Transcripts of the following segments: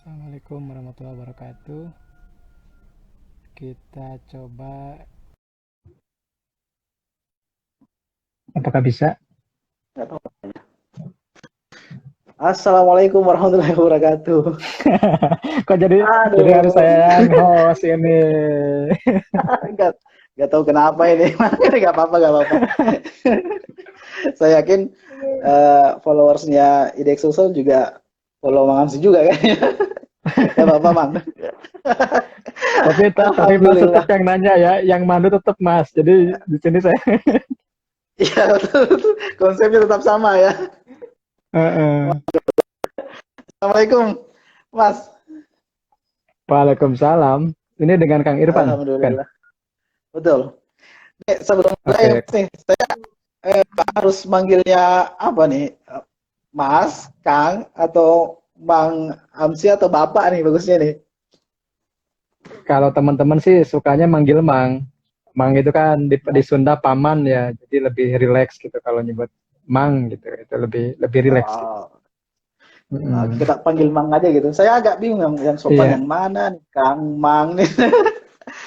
Assalamualaikum warahmatullahi wabarakatuh. Kita coba, apakah bisa? Nggak tahu. Assalamualaikum warahmatullahi wabarakatuh. Kok jadi harus Aduh, saya yang host ini? nggak nggak tahu kenapa ini. Nggak apa-apa, nggak apa-apa. Saya yakin followersnya Idek Sosial juga follow Mang Amsi juga kan. Nggak apa-apa, Mang. Tapi Mas tetap Alhamdulillah. yang nanya ya, yang mandu tetap Mas. Jadi di sini saya. Iya, betul, betul. Konsepnya tetap sama ya. Heeh. Assalamumulaikum, Mas. Waalaikumsalam. Ini dengan Kang Irfan, kan? Alhamdulillah. Betul. Nih, sebelum mulai Oke. nih, saya harus manggilnya apa nih? Mas, Kang, atau Bang Amsi atau Bapak nih bagusnya nih. Kalau teman-teman sih sukanya manggil Mang. Mang itu kan di Sunda paman ya, jadi lebih rileks gitu kalau nyebut Mang gitu. Itu lebih lebih rileks gitu. Oh, Mm-mm. kita panggil Mang aja gitu. Saya agak bingung yang sopan Iya, yang mana nih, Kang, Mang nih.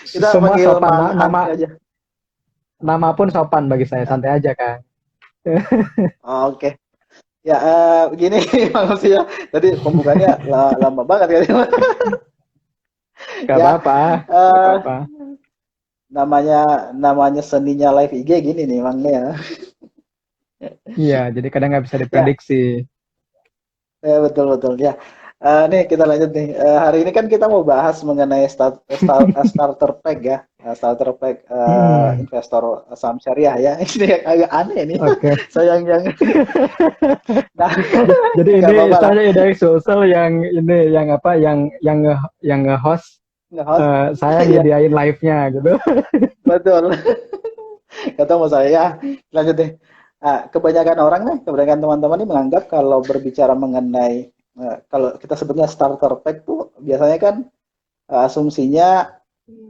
Kita semua panggil sopan. Mang Nama Amsi aja. nama pun sopan bagi saya, santai aja kan. Oh, oke. Ya, begini Bang Amsi ya. Tadi pembukaannya lama banget ya. Gak Ya, apa-apa, gak eh, apa-apa. namanya namanya seninya live IG gini nih, Mang nih ya. Iya, jadi kadang nggak bisa Ya, diprediksi. ya, betul betul ya. Nih kita lanjut nih. Hari ini kan kita mau bahas mengenai starter pack ya. Starter pack Mm-mm. investor saham syariah ya. Ini yang agak aneh nih. Oke. Saya yang nah Jadi nggak ini apa-apa lah. istilahnya dari sosial yang ini yang apa yang nge-host, Nge-host. saya Iya, nyediain live-nya gitu. betul. Kata mau saya lanjut deh. Kebanyakan orang nih, kebanyakan teman-teman ini menganggap kalau berbicara mengenai kalau kita sebutnya starter pack tuh biasanya kan asumsinya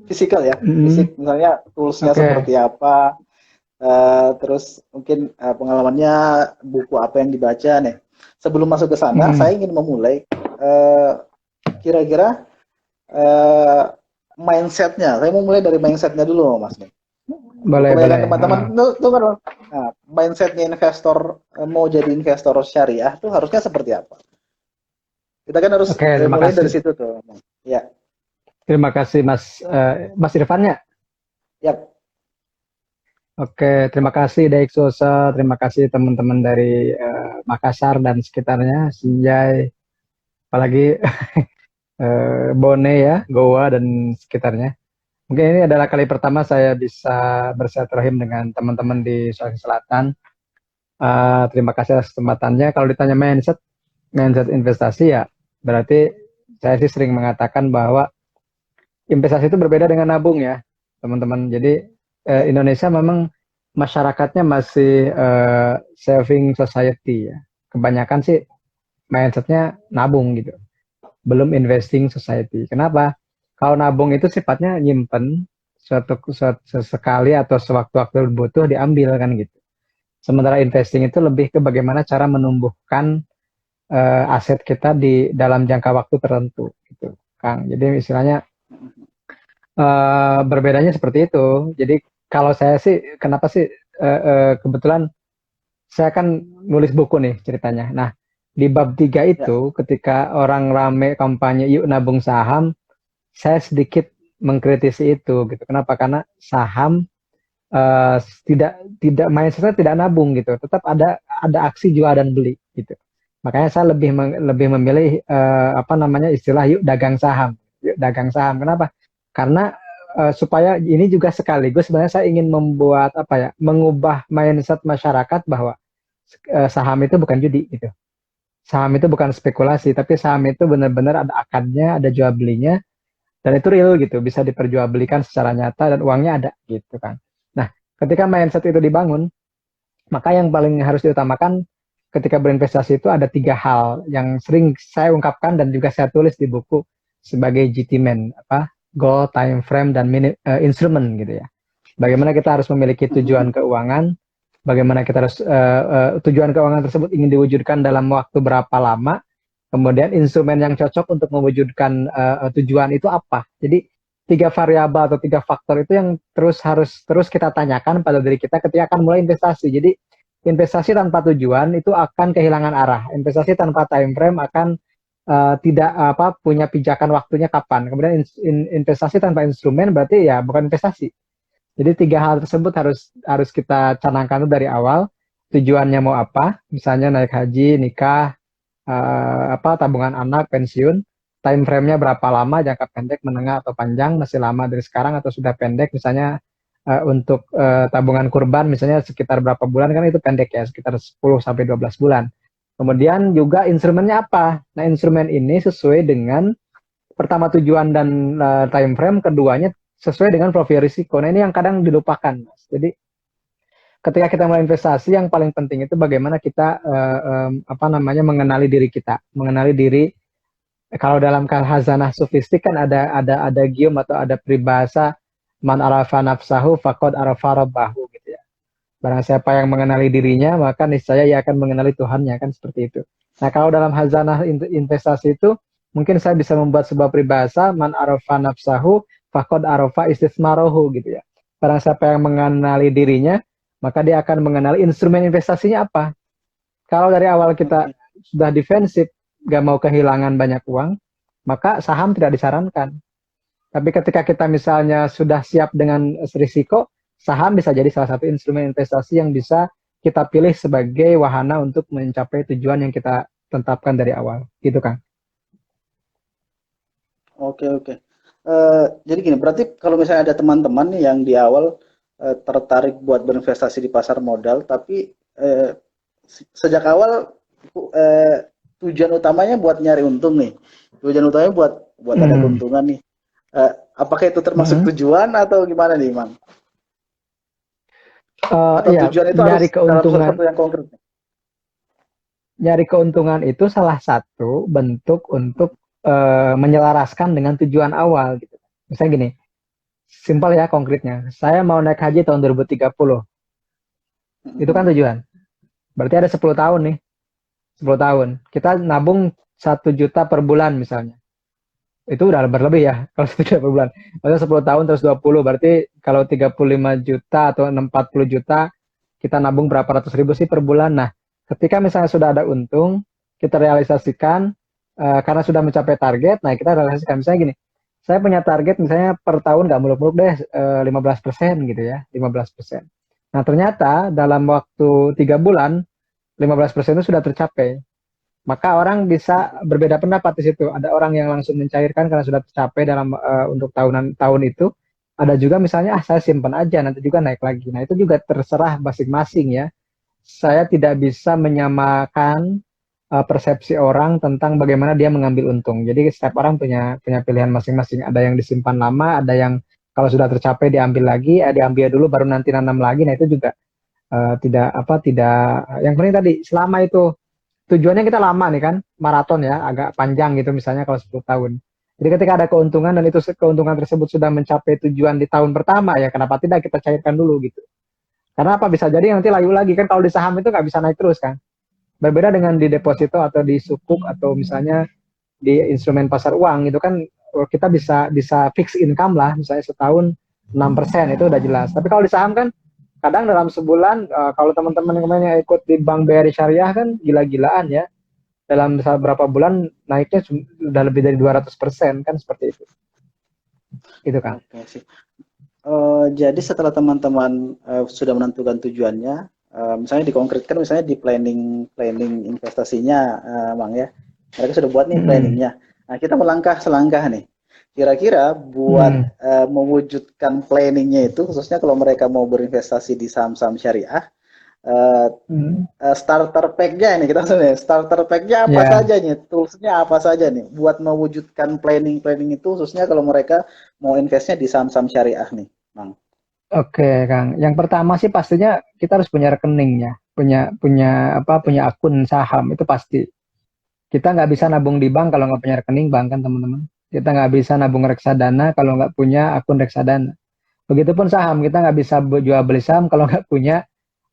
fisikal ya, Mm-mm. fisik misalnya toolsnya Oke. seperti apa, terus mungkin pengalamannya buku apa yang dibaca nih. Sebelum masuk ke sana, Mm-mm. saya ingin memulai eh, kira-kira eh, mindsetnya. Saya mau mulai dari mindsetnya dulu, Mas nih. Boleh, Kebanyakan boleh. teman-teman tuh kan mindsetnya investor mau jadi investor syariah tuh harusnya seperti apa? Kita kan harus Oke, terima mulai dari kasih. situ tuh. Ya, Terima kasih Mas Irfannya. ya. Oke, terima kasih Daik Sosa, terima kasih teman-teman dari Makassar dan sekitarnya, Sinjai, apalagi Bone ya, Goa dan sekitarnya. Mungkin ini adalah kali pertama saya bisa bersilaturahim dengan teman-teman di Sulawesi Selatan. Terima kasih atas kesempatannya. Kalau ditanya mindset investasi ya, berarti saya sih sering mengatakan bahwa investasi itu berbeda dengan nabung ya, teman-teman. Jadi Ya. Indonesia memang masyarakatnya masih saving society ya. Kebanyakan sih mindsetnya nabung gitu, belum investing society. Kenapa? Kalau nabung itu sifatnya nyimpen suatu sesekali atau sewaktu-waktu butuh diambil kan gitu. Sementara investing itu lebih ke bagaimana cara menumbuhkan aset kita di dalam jangka waktu tertentu gitu, Kang. Jadi istilahnya berbedanya seperti itu. Jadi kalau saya sih, kenapa sih kebetulan saya kan nulis buku nih ceritanya. Nah, di bab 3 Ya. itu ketika orang rame kampanye yuk nabung saham, saya sedikit mengkritisi itu gitu. Kenapa? Karena saham eh, tidak tidak mindsetnya tidak nabung gitu. Tetap ada aksi jual dan beli gitu. Makanya saya lebih memilih apa namanya istilah yuk dagang saham. Yuk dagang saham. Kenapa? Karena supaya ini juga sekaligus sebenarnya saya ingin membuat apa ya, mengubah mindset masyarakat bahwa saham itu bukan judi gitu. Saham itu bukan spekulasi, tapi saham itu benar-benar ada akadnya, ada jual belinya, dan itu real gitu, bisa diperjualbelikan secara nyata dan uangnya ada gitu kan. Nah, ketika mindset itu dibangun, maka yang paling harus diutamakan ketika berinvestasi itu ada tiga hal yang sering saya ungkapkan dan juga saya tulis di buku sebagai GT-Man, apa goal, time frame, dan instrument gitu ya. Bagaimana kita harus memiliki tujuan keuangan, bagaimana kita harus tujuan keuangan tersebut ingin diwujudkan dalam waktu berapa lama, Kemudian instrumen yang cocok untuk mewujudkan tujuan itu apa. Jadi 3 variabel atau 3 faktor itu yang harus kita tanyakan pada diri kita ketika akan mulai investasi. Jadi investasi tanpa tujuan itu akan kehilangan arah. Investasi tanpa time frame akan tidak punya pijakan waktunya kapan. Kemudian investasi tanpa instrumen berarti ya bukan investasi. Jadi 3 hal tersebut harus kita canangkan dari awal. Tujuannya mau apa? Misalnya naik haji, nikah, tabungan anak, pensiun. Time frame-nya berapa lama, jangka pendek, menengah atau panjang, masih lama dari sekarang atau sudah pendek. Misalnya untuk tabungan kurban misalnya sekitar berapa bulan, kan itu pendek ya, sekitar 10 sampai 12 bulan. Kemudian juga instrumennya apa? Nah, instrumen ini sesuai dengan pertama tujuan dan time frame, keduanya sesuai dengan profil risiko. Nah, ini yang kadang dilupakan, Mas. Jadi ketika kita mulai investasi, yang paling penting itu bagaimana kita mengenali diri kita, mengenali diri. Kalau dalam khazanah sufistik kan ada gium atau ada peribahasa man arafa nafsahu faqad arafa rabbahu gitu ya. Barang siapa yang mengenali dirinya, maka niscaya ia akan mengenali Tuhannya, kan seperti itu. Nah, kalau dalam khazanah investasi itu mungkin saya bisa membuat sebuah peribahasa man arafa nafsahu faqad arafa istismarohu gitu ya. Barang siapa yang mengenali dirinya, maka dia akan mengenali instrumen investasinya apa. Kalau dari awal kita sudah defensif, gak mau kehilangan banyak uang, maka saham tidak disarankan. Tapi ketika kita misalnya sudah siap dengan risiko, saham bisa jadi salah satu instrumen investasi yang bisa kita pilih sebagai wahana untuk mencapai tujuan yang kita tetapkan dari awal. Gitu, Kang. Oke, oke. Jadi gini, berarti kalau misalnya ada teman-teman nih yang di awal tertarik buat berinvestasi di pasar modal, tapi sejak awal tujuan utamanya buat nyari untung nih. Tujuan utamanya buat ada keuntungan nih. Apakah itu termasuk tujuan atau gimana nih, Mang? Atau iya, tujuan itu harus dalam sesuatu yang konkret? Nyari keuntungan itu salah satu bentuk untuk menyelaraskan dengan tujuan awal gitu. Misalnya gini, simpel ya konkretnya. Saya mau naik haji tahun 2030. Itu kan tujuan. Berarti ada 10 tahun nih. 10 tahun. Kita nabung 1 juta per bulan misalnya. Itu udah berlebih ya, kalau 1 juta per bulan. Maksudnya 10 tahun terus 20, berarti kalau 35 juta atau 40 juta, kita nabung berapa ratus ribu sih per bulan. Nah, ketika misalnya sudah ada untung, kita realisasikan, karena sudah mencapai target, nah kita realisasikan. Misalnya gini, saya punya target misalnya per tahun nggak muluk-muluk deh, 15% gitu ya, 15%. Nah, ternyata dalam waktu 3 bulan, 15% itu sudah tercapai. Maka orang bisa berbeda pendapat di situ. Ada orang yang langsung mencairkan karena sudah tercapai dalam untuk tahun itu. Ada juga misalnya saya simpan aja nanti juga naik lagi. Nah, itu juga terserah masing-masing ya. Saya tidak bisa menyamakan persepsi orang tentang bagaimana dia mengambil untung. Jadi setiap orang punya pilihan masing-masing. Ada yang disimpan lama, ada yang kalau sudah tercapai diambil lagi, diambil dulu baru nanti nanam lagi. Nah, itu juga tidak yang penting tadi selama itu tujuannya kita lama nih kan, maraton ya, agak panjang gitu misalnya kalau 10 tahun. Jadi ketika ada keuntungan dan itu keuntungan tersebut sudah mencapai tujuan di tahun pertama, ya kenapa tidak kita cairkan dulu gitu. Karena apa, bisa jadi nanti layu lagi kan, kalau di saham itu nggak bisa naik terus kan. Berbeda dengan di deposito atau di sukuk atau misalnya di instrumen pasar uang itu kan kita bisa fix income lah, misalnya setahun 6% itu udah jelas. Tapi kalau di saham kan kadang dalam sebulan kalau teman-teman yang kemarin yang ikut di Bank BRI Syariah kan gila-gilaan ya. Dalam beberapa bulan naiknya sudah lebih dari 200% kan, seperti itu. Itu kan. Oke sih. Jadi setelah teman-teman sudah menentukan tujuannya, misalnya dikonkretkan, misalnya di planning investasinya, Bang ya, mereka sudah buat nih planningnya. Nah, kita melangkah selangkah nih. Kira-kira buat mewujudkan planningnya itu, khususnya kalau mereka mau berinvestasi di saham-saham syariah, starter pack-nya ini kita sebenarnya starter pack-nya apa saja nih, toolsnya apa saja nih buat mewujudkan planning itu, khususnya kalau mereka mau investnya di saham-saham syariah nih, Bang. Oke, Kang. Yang pertama sih pastinya kita harus punya rekeningnya, punya akun saham itu pasti. Kita nggak bisa nabung di bank kalau nggak punya rekening bank kan teman-teman. Kita nggak bisa nabung reksadana kalau nggak punya akun reksadana. Begitupun saham, kita nggak bisa jual beli saham kalau nggak punya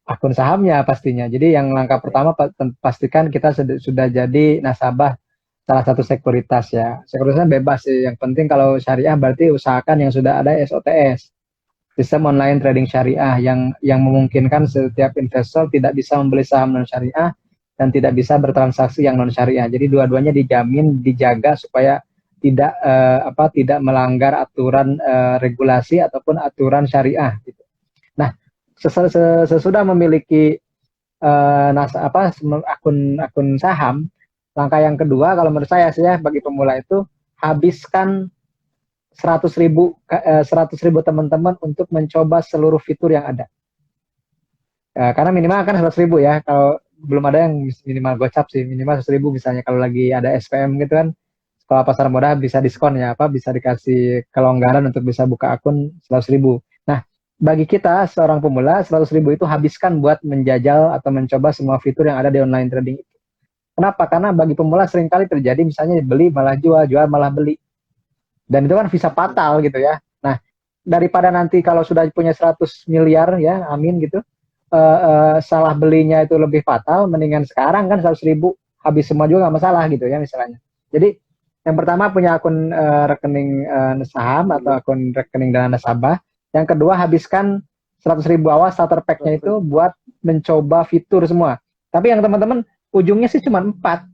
akun sahamnya pastinya. Jadi yang langkah pertama pastikan kita sudah jadi nasabah salah satu sekuritas ya. Sekuritasnya bebas sih. Yang penting kalau syariah berarti usahakan yang sudah ada SOTS, sistem online trading syariah yang memungkinkan setiap investor tidak bisa membeli saham non syariah dan tidak bisa bertransaksi yang non syariah. Jadi dua-duanya dijamin, dijaga supaya tidak melanggar aturan regulasi ataupun aturan syariah gitu. Nah, sesudah memiliki akun saham, langkah yang kedua kalau menurut saya sih ya bagi pemula itu habiskan 100.000 teman-teman untuk mencoba seluruh fitur yang ada. Karena minimal kan 100.000 ya. Kalau belum ada yang minimal gocap sih, minimal 100.000 misalnya kalau lagi ada SPM gitu kan. Sekolah pasar modal bisa diskon ya, bisa dikasih kelonggaran untuk bisa buka akun 100.000. Nah, bagi kita seorang pemula 100.000 itu habiskan buat menjajal atau mencoba semua fitur yang ada di online trading itu. Kenapa? Karena bagi pemula seringkali terjadi misalnya beli malah jual, jual malah beli. Dan itu kan bisa fatal gitu ya. Nah, daripada nanti kalau sudah punya 100 miliar ya, amin gitu, salah belinya itu lebih fatal, mendingan sekarang kan 100.000 habis semua juga nggak masalah gitu ya misalnya. Jadi yang pertama punya akun rekening saham atau akun rekening dana nasabah. Yang kedua habiskan 100.000 awal starter pack-nya itu buat mencoba fitur semua. Tapi yang teman-teman ujungnya sih cuma 4.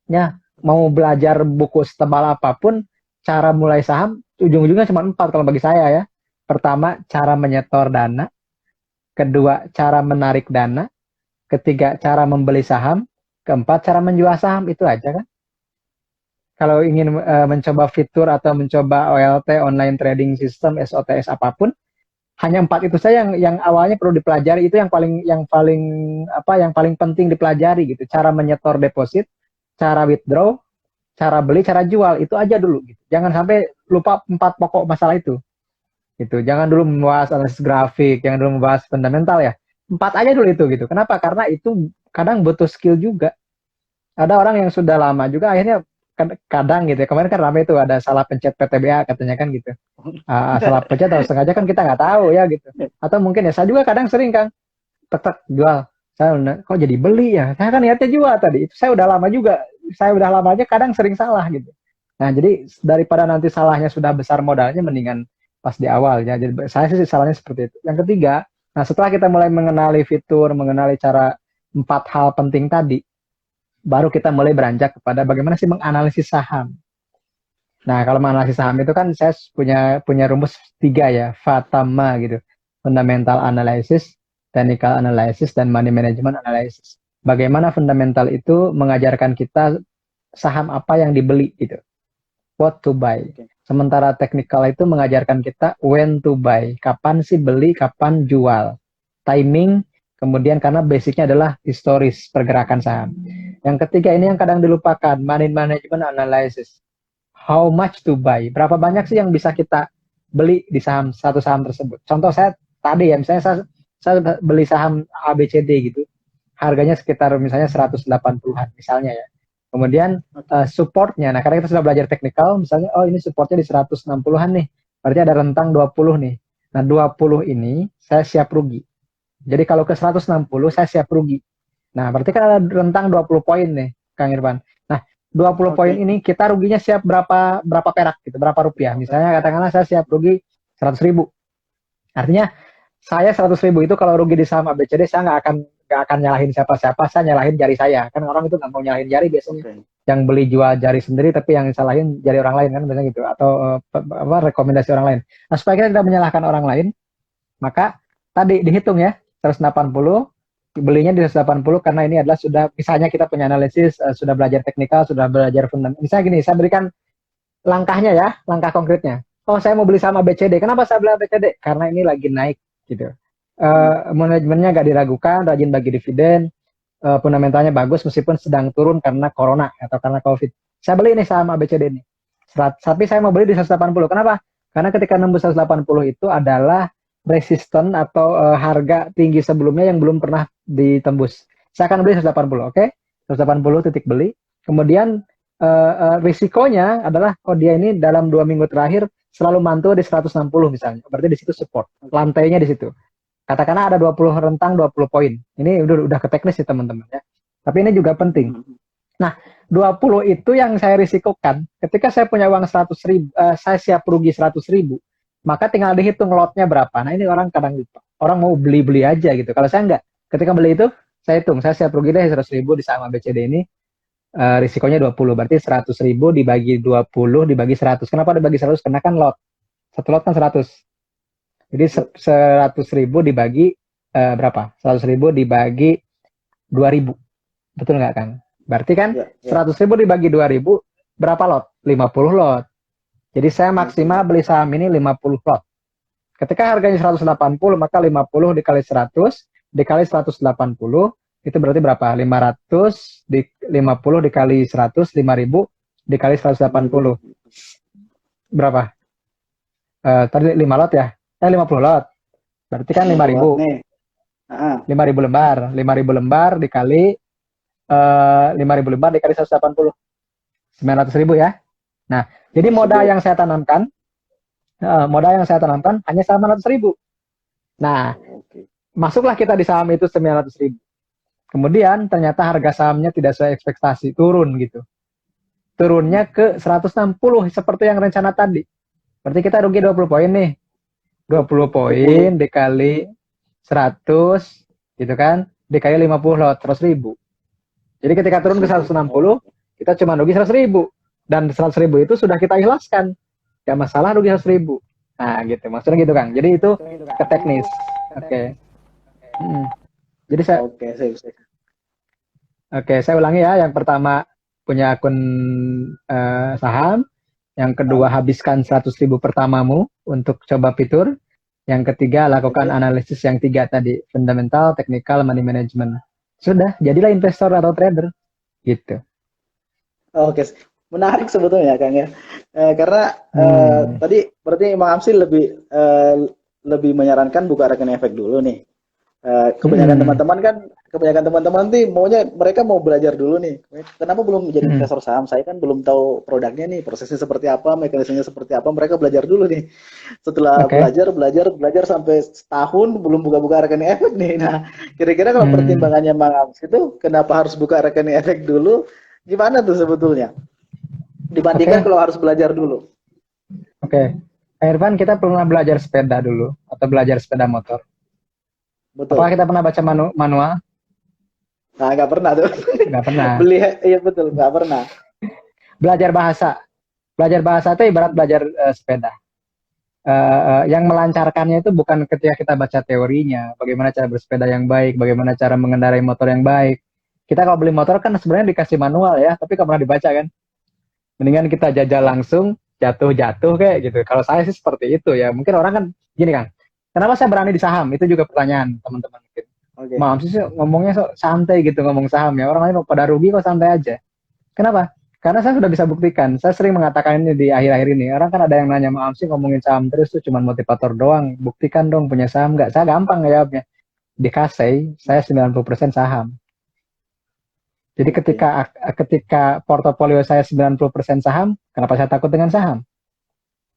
Ya, mau belajar buku setebal apapun, cara mulai saham ujung-ujungnya cuma 4 kalau bagi saya ya. Pertama, cara menyetor dana. Kedua, cara menarik dana. Ketiga, cara membeli saham. Keempat, cara menjual saham. Itu aja kan. Kalau ingin mencoba fitur atau mencoba OLT, online trading system, SOTS apapun, hanya 4 itu saja yang awalnya perlu dipelajari. Itu yang paling penting dipelajari gitu. Cara menyetor deposit, cara withdraw, cara beli, cara jual, itu aja dulu gitu. Jangan sampai lupa 4 pokok masalah itu. Gitu. Jangan dulu membahas analisis grafik, jangan dulu membahas fundamental ya. 4 aja dulu itu gitu. Kenapa? Karena itu kadang butuh skill juga. Ada orang yang sudah lama juga akhirnya kadang gitu ya. Kemarin kan ramai itu ada salah pencet PTBA katanya kan gitu. Salah pencet atau sengaja kan kita nggak tahu ya gitu. Atau mungkin ya saya juga kadang sering kan tek jual. Saya kok jadi beli ya? Saya kan niatnya jual tadi. Itu saya udah lama juga. Saya udah lama aja kadang sering salah gitu. Nah, jadi daripada nanti salahnya sudah besar modalnya mendingan pas di awal ya. Jadi saya sih salahnya seperti itu. Yang ketiga, nah setelah kita mulai mengenali fitur, mengenali cara 4 hal penting tadi, baru kita mulai beranjak kepada bagaimana sih menganalisis saham. Nah, kalau menganalisis saham itu kan saya punya rumus 3 ya, FATAMA gitu. Fundamental Analysis, Technical Analysis, dan Money Management Analysis. Bagaimana fundamental itu mengajarkan kita saham apa yang dibeli gitu. What to buy. Sementara technical itu mengajarkan kita when to buy. Kapan sih beli, kapan jual. Timing, kemudian karena basicnya adalah historis pergerakan saham. Yang ketiga ini yang kadang dilupakan, money management analysis. How much to buy? Berapa banyak sih yang bisa kita beli di satu saham tersebut? Contoh saya tadi ya, misalnya saya beli saham ABCD gitu. Harganya sekitar misalnya 180-an misalnya ya. Kemudian supportnya, nah karena kita sudah belajar teknikal, misalnya ini supportnya di 160-an nih. Berarti ada rentang 20 nih. Nah 20 ini saya siap rugi. Jadi kalau ke 160 saya siap rugi. Nah berarti kan ada rentang 20 poin nih Kang Irfan. 20 poin ini kita ruginya siap berapa perak gitu, berapa rupiah. Misalnya katakanlah saya siap rugi 100.000. Artinya saya 100.000 itu kalau rugi di saham ABCD saya nggak akan nyalahin siapa-siapa, saya nyalahin jari saya. Kan orang itu nggak mau nyalahin jari biasanya. Yang beli jual jari sendiri tapi yang disalahin jari orang lain kan biasanya gitu, atau rekomendasi orang lain. Nah, supaya kita tidak menyalahkan orang lain, maka tadi dihitung ya 180, belinya di 180 karena ini adalah sudah, misalnya kita punya analisis, sudah belajar teknikal, sudah belajar fundamental. Misalnya gini, saya berikan langkahnya ya, langkah konkretnya. Oh, saya mau beli saham ABCD. Kenapa saya beli ABCD? Karena ini lagi naik gitu. Manajemennya nggak diragukan, rajin bagi dividen, fundamentalnya bagus meskipun sedang turun karena corona atau karena COVID. Saya beli nih saham ABCD ini. Tapi saya mau beli di 180. Kenapa? Karena ketika nembus 180 itu adalah resisten atau harga tinggi sebelumnya yang belum pernah ditembus. Saya akan beli 180, oke? 180 titik beli. Kemudian risikonya adalah dia ini dalam 2 minggu terakhir selalu mantul di 160 misalnya. Berarti di situ support. Lantainya di situ. Katakanlah ada 20 rentang 20 poin. Ini udah ke teknis sih teman-teman ya. Tapi ini juga penting. Nah, 20 itu yang saya risikokan. Ketika saya punya uang 100.000, saya siap rugi 100.000, maka tinggal dihitung lotnya berapa. Nah ini orang kadang lupa. Orang mau beli-beli aja gitu. Kalau saya enggak, ketika beli itu saya hitung, saya siap rugi deh 100.000 di saham ABCD ini, risikonya 20, berarti 100.000 dibagi 20 dibagi 100. Kenapa dibagi 100? Karena kan lot. Satu lot kan 100. Jadi 100.000 dibagi berapa? 100.000 dibagi 2.000. Betul nggak, Kang? Berarti kan Ya, ya. 100.000 dibagi 2.000, berapa lot? 50 lot. Jadi saya maksimal beli saham ini 50 lot. Ketika harganya 180, maka 50 dikali 100 dikali 180, itu berarti berapa? 500 di 50 dikali 100, 5.000 dikali 180. Berapa? Tadi 5 lot ya? 50 lot. Berarti kan 5.000. Nih. 5.000 lembar. 5.000 lembar dikali 5.000 lembar dikali 180. 900.000 ya. Nah, jadi modal yang saya tanamkan hanya 900.000. Nah, masuklah kita di saham itu 900.000. Kemudian ternyata harga sahamnya tidak sesuai ekspektasi, turun gitu. Turunnya ke 160 seperti yang rencana tadi. Berarti kita rugi 20 poin nih. 20 poin dikali 100 gitu kan, dikali 50 lot, 100.000. Jadi ketika turun ke 160, kita cuma rugi 100.000. Dan 100.000 itu sudah kita ikhlaskan. Gak masalah rugi 100.000. Nah gitu, maksudnya gitu Kang. Jadi itu ke teknis. Oke. Jadi saya saya ulangi ya. Yang pertama punya akun saham. Yang kedua habiskan 100.000 pertamamu untuk coba fitur. Yang ketiga lakukan analisis yang 3 tadi, fundamental, technical, money management. Sudah, jadilah investor atau trader. Gitu. Oke, menarik sebetulnya Kang ya. Karena tadi berarti Imam Amsi lebih menyarankan buka rekening efek dulu nih. Kebanyakan teman-teman nih maunya mereka mau belajar dulu nih. Kenapa belum menjadi investor saham? Saya kan belum tahu produknya nih, prosesnya seperti apa, mekanismenya seperti apa. Mereka belajar dulu nih. Setelah belajar sampai setahun belum buka-buka rekening efek nih. Nah, kira-kira kalau pertimbangannya Bang Ams itu kenapa harus buka rekening efek dulu? Gimana tuh sebetulnya? Dibandingkan kalau harus belajar dulu. Oke. Irfan, kita pernah belajar sepeda dulu atau belajar sepeda motor? Betul. Apakah kita pernah baca manual? Nah, nggak pernah tuh. Nggak pernah. Iya betul, nggak pernah. Belajar bahasa itu ibarat belajar sepeda. Yang melancarkannya itu bukan ketika kita baca teorinya, bagaimana cara bersepeda yang baik, bagaimana cara mengendarai motor yang baik. Kita kalau beli motor kan sebenarnya dikasih manual ya, tapi nggak pernah dibaca kan. Mendingan kita jajal langsung, jatuh kayak gitu. Kalau saya sih seperti itu ya. Mungkin orang kan gini Kang. Kenapa saya berani di saham? Itu juga pertanyaan teman-teman mungkin. Maaf sih ngomongnya santai gitu ngomong saham ya. Orang lain pada rugi kok santai aja. Kenapa? Karena saya sudah bisa buktikan. Saya sering mengatakan ini di akhir-akhir ini. Orang kan ada yang nanya, maaf sih ngomongin saham terus tuh cuma motivator doang. Buktikan dong punya saham nggak? Saya gampang jawabnya. Di Kasei, saya 90% saham. Jadi ketika portofolio saya 90% saham, kenapa saya takut dengan saham?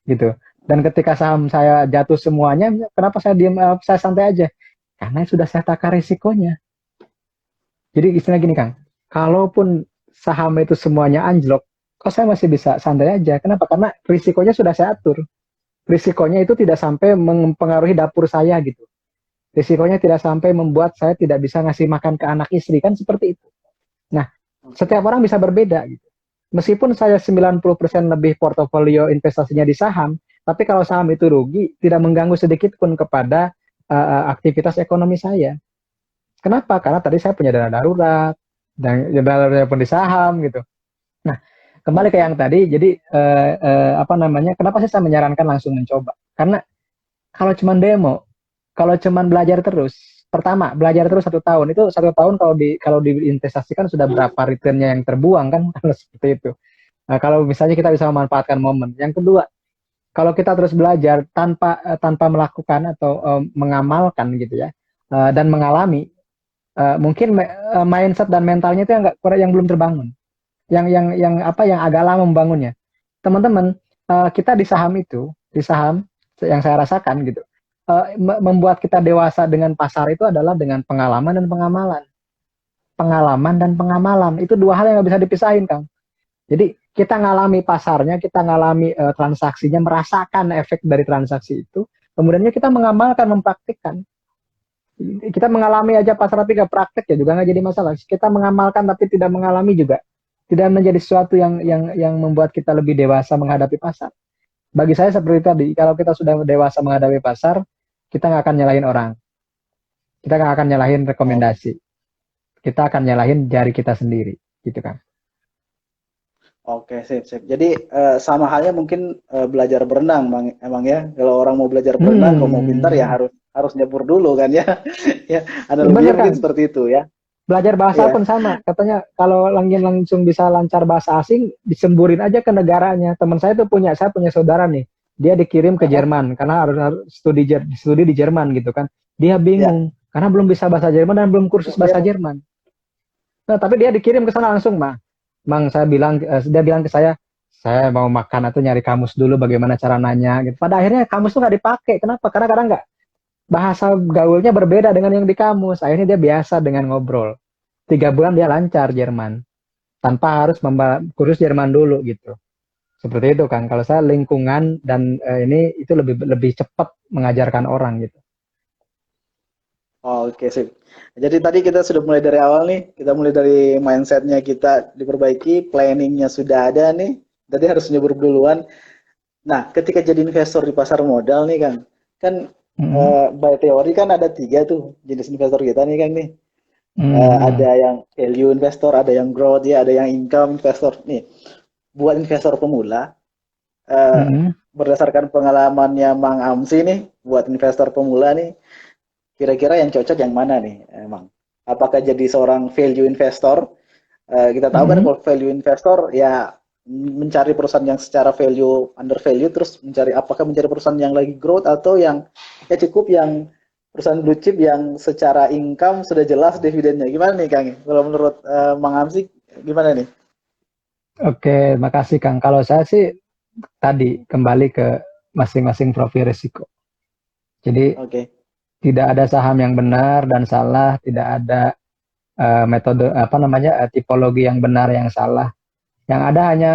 Gitu. Dan ketika saham saya jatuh semuanya, kenapa saya diam, saya santai aja? Karena sudah saya takar risikonya. Jadi istilah gini Kang, kalaupun saham itu semuanya anjlok, kok saya masih bisa santai aja? Kenapa? Karena risikonya sudah saya atur. Risikonya itu tidak sampai mempengaruhi dapur saya gitu. Risikonya tidak sampai membuat saya tidak bisa ngasih makan ke anak istri, kan seperti itu. Nah, setiap orang bisa berbeda gitu. Meskipun saya 90% lebih portofolio investasinya di saham, tapi kalau saham itu rugi, tidak mengganggu sedikit pun kepada aktivitas ekonomi saya. Kenapa? Karena tadi saya punya dana darurat, dan dana darurat pun di saham gitu. Nah, kembali ke yang tadi, jadi kenapa sih saya menyarankan langsung mencoba? Karena kalau cuma demo, kalau cuma belajar terus, pertama belajar terus 1 tahun, itu 1 tahun kalau diinvestasikan sudah berapa returnnya yang terbuang kan, kalau seperti itu. Nah, kalau misalnya kita bisa memanfaatkan momen. Yang kedua, kalau kita terus belajar tanpa melakukan atau mengamalkan gitu ya, dan mengalami, mungkin mindset dan mentalnya itu yang belum terbangun, yang agak lama membangunnya. Teman-teman, kita di saham yang saya rasakan gitu, membuat kita dewasa dengan pasar itu adalah dengan pengalaman dan pengamalan. pengalaman dan pengamalan. Itu dua hal yang nggak bisa dipisahin, Kang. Jadi kita ngalami pasarnya, kita ngalami transaksinya, merasakan efek dari transaksi itu, kemudiannya kita mengamalkan, mempraktikkan. Kita mengalami aja pasar tapi nggak praktek ya juga nggak jadi masalah. Kita mengamalkan tapi tidak mengalami juga tidak menjadi sesuatu yang membuat kita lebih dewasa menghadapi pasar. Bagi saya seperti tadi, kalau kita sudah dewasa menghadapi pasar, kita nggak akan nyalahin orang, kita nggak akan nyalahin Oh, rekomendasi, kita akan nyalahin jari kita sendiri, gitu kan? oke, sip, sip. Jadi sama halnya mungkin belajar berenang, Bang. Emang ya, kalau orang mau belajar berenang, kalau mau pintar ya Hmm, harus harus nyebur dulu kan ya. Ya, analoginya bener mungkin kan? seperti itu ya. Belajar bahasa Iya. pun sama. Katanya kalau langsung bisa lancar bahasa asing, disemburin aja ke negaranya. Teman saya tuh saya punya saudara nih. Dia dikirim ke Aha, Jerman karena harus studi di Jerman gitu kan. Dia ya, bingung karena belum bisa bahasa Jerman dan belum kursus bahasa ya. Jerman. Nah, tapi dia dikirim ke sana langsung, Mang. Mang, dia bilang ke saya mau makan atau nyari kamus dulu bagaimana cara nanya gitu. Pada akhirnya kamus tuh nggak dipakai. Kenapa? Karena kadang nggak bahasa gaulnya berbeda dengan yang di kamus. Akhirnya dia biasa dengan ngobrol. 3 bulan dia lancar Jerman tanpa harus kursus Jerman dulu gitu. Seperti itu kan. Kalau saya lingkungan dan ini itu lebih lebih cepat mengajarkan orang gitu. Oh, oke, sip. Jadi tadi kita sudah mulai dari awal nih, kita mulai dari mindsetnya kita diperbaiki, planningnya sudah ada nih, tadi harus nyebur duluan. Nah, ketika jadi investor di pasar modal nih kan, kan Mm-mm. by teori kan ada tiga tuh jenis investor kita nih kan nih. Ada Mm-mm. yang value investor, ada yang growth ya, ada yang income investor. Nih, buat investor pemula, eh, Mm-mm. berdasarkan pengalamannya Mang Amsi nih, buat investor pemula nih, kira-kira yang cocok yang mana nih, emang? Apakah jadi seorang value investor? Kita tahu kan Mm-mm. kalau value investor ya mencari perusahaan yang secara value under value, terus mencari perusahaan yang lagi growth atau yang ya cukup yang perusahaan blue chip yang secara income sudah jelas dividennya. Gimana nih Kang? Kalau menurut Mang Amsi gimana nih? Oke, makasih Kang. Kalau saya sih tadi kembali ke masing-masing profil risiko. Jadi Oke. tidak ada saham yang benar dan salah, tidak ada metode apa namanya tipologi yang benar yang salah. Yang ada hanya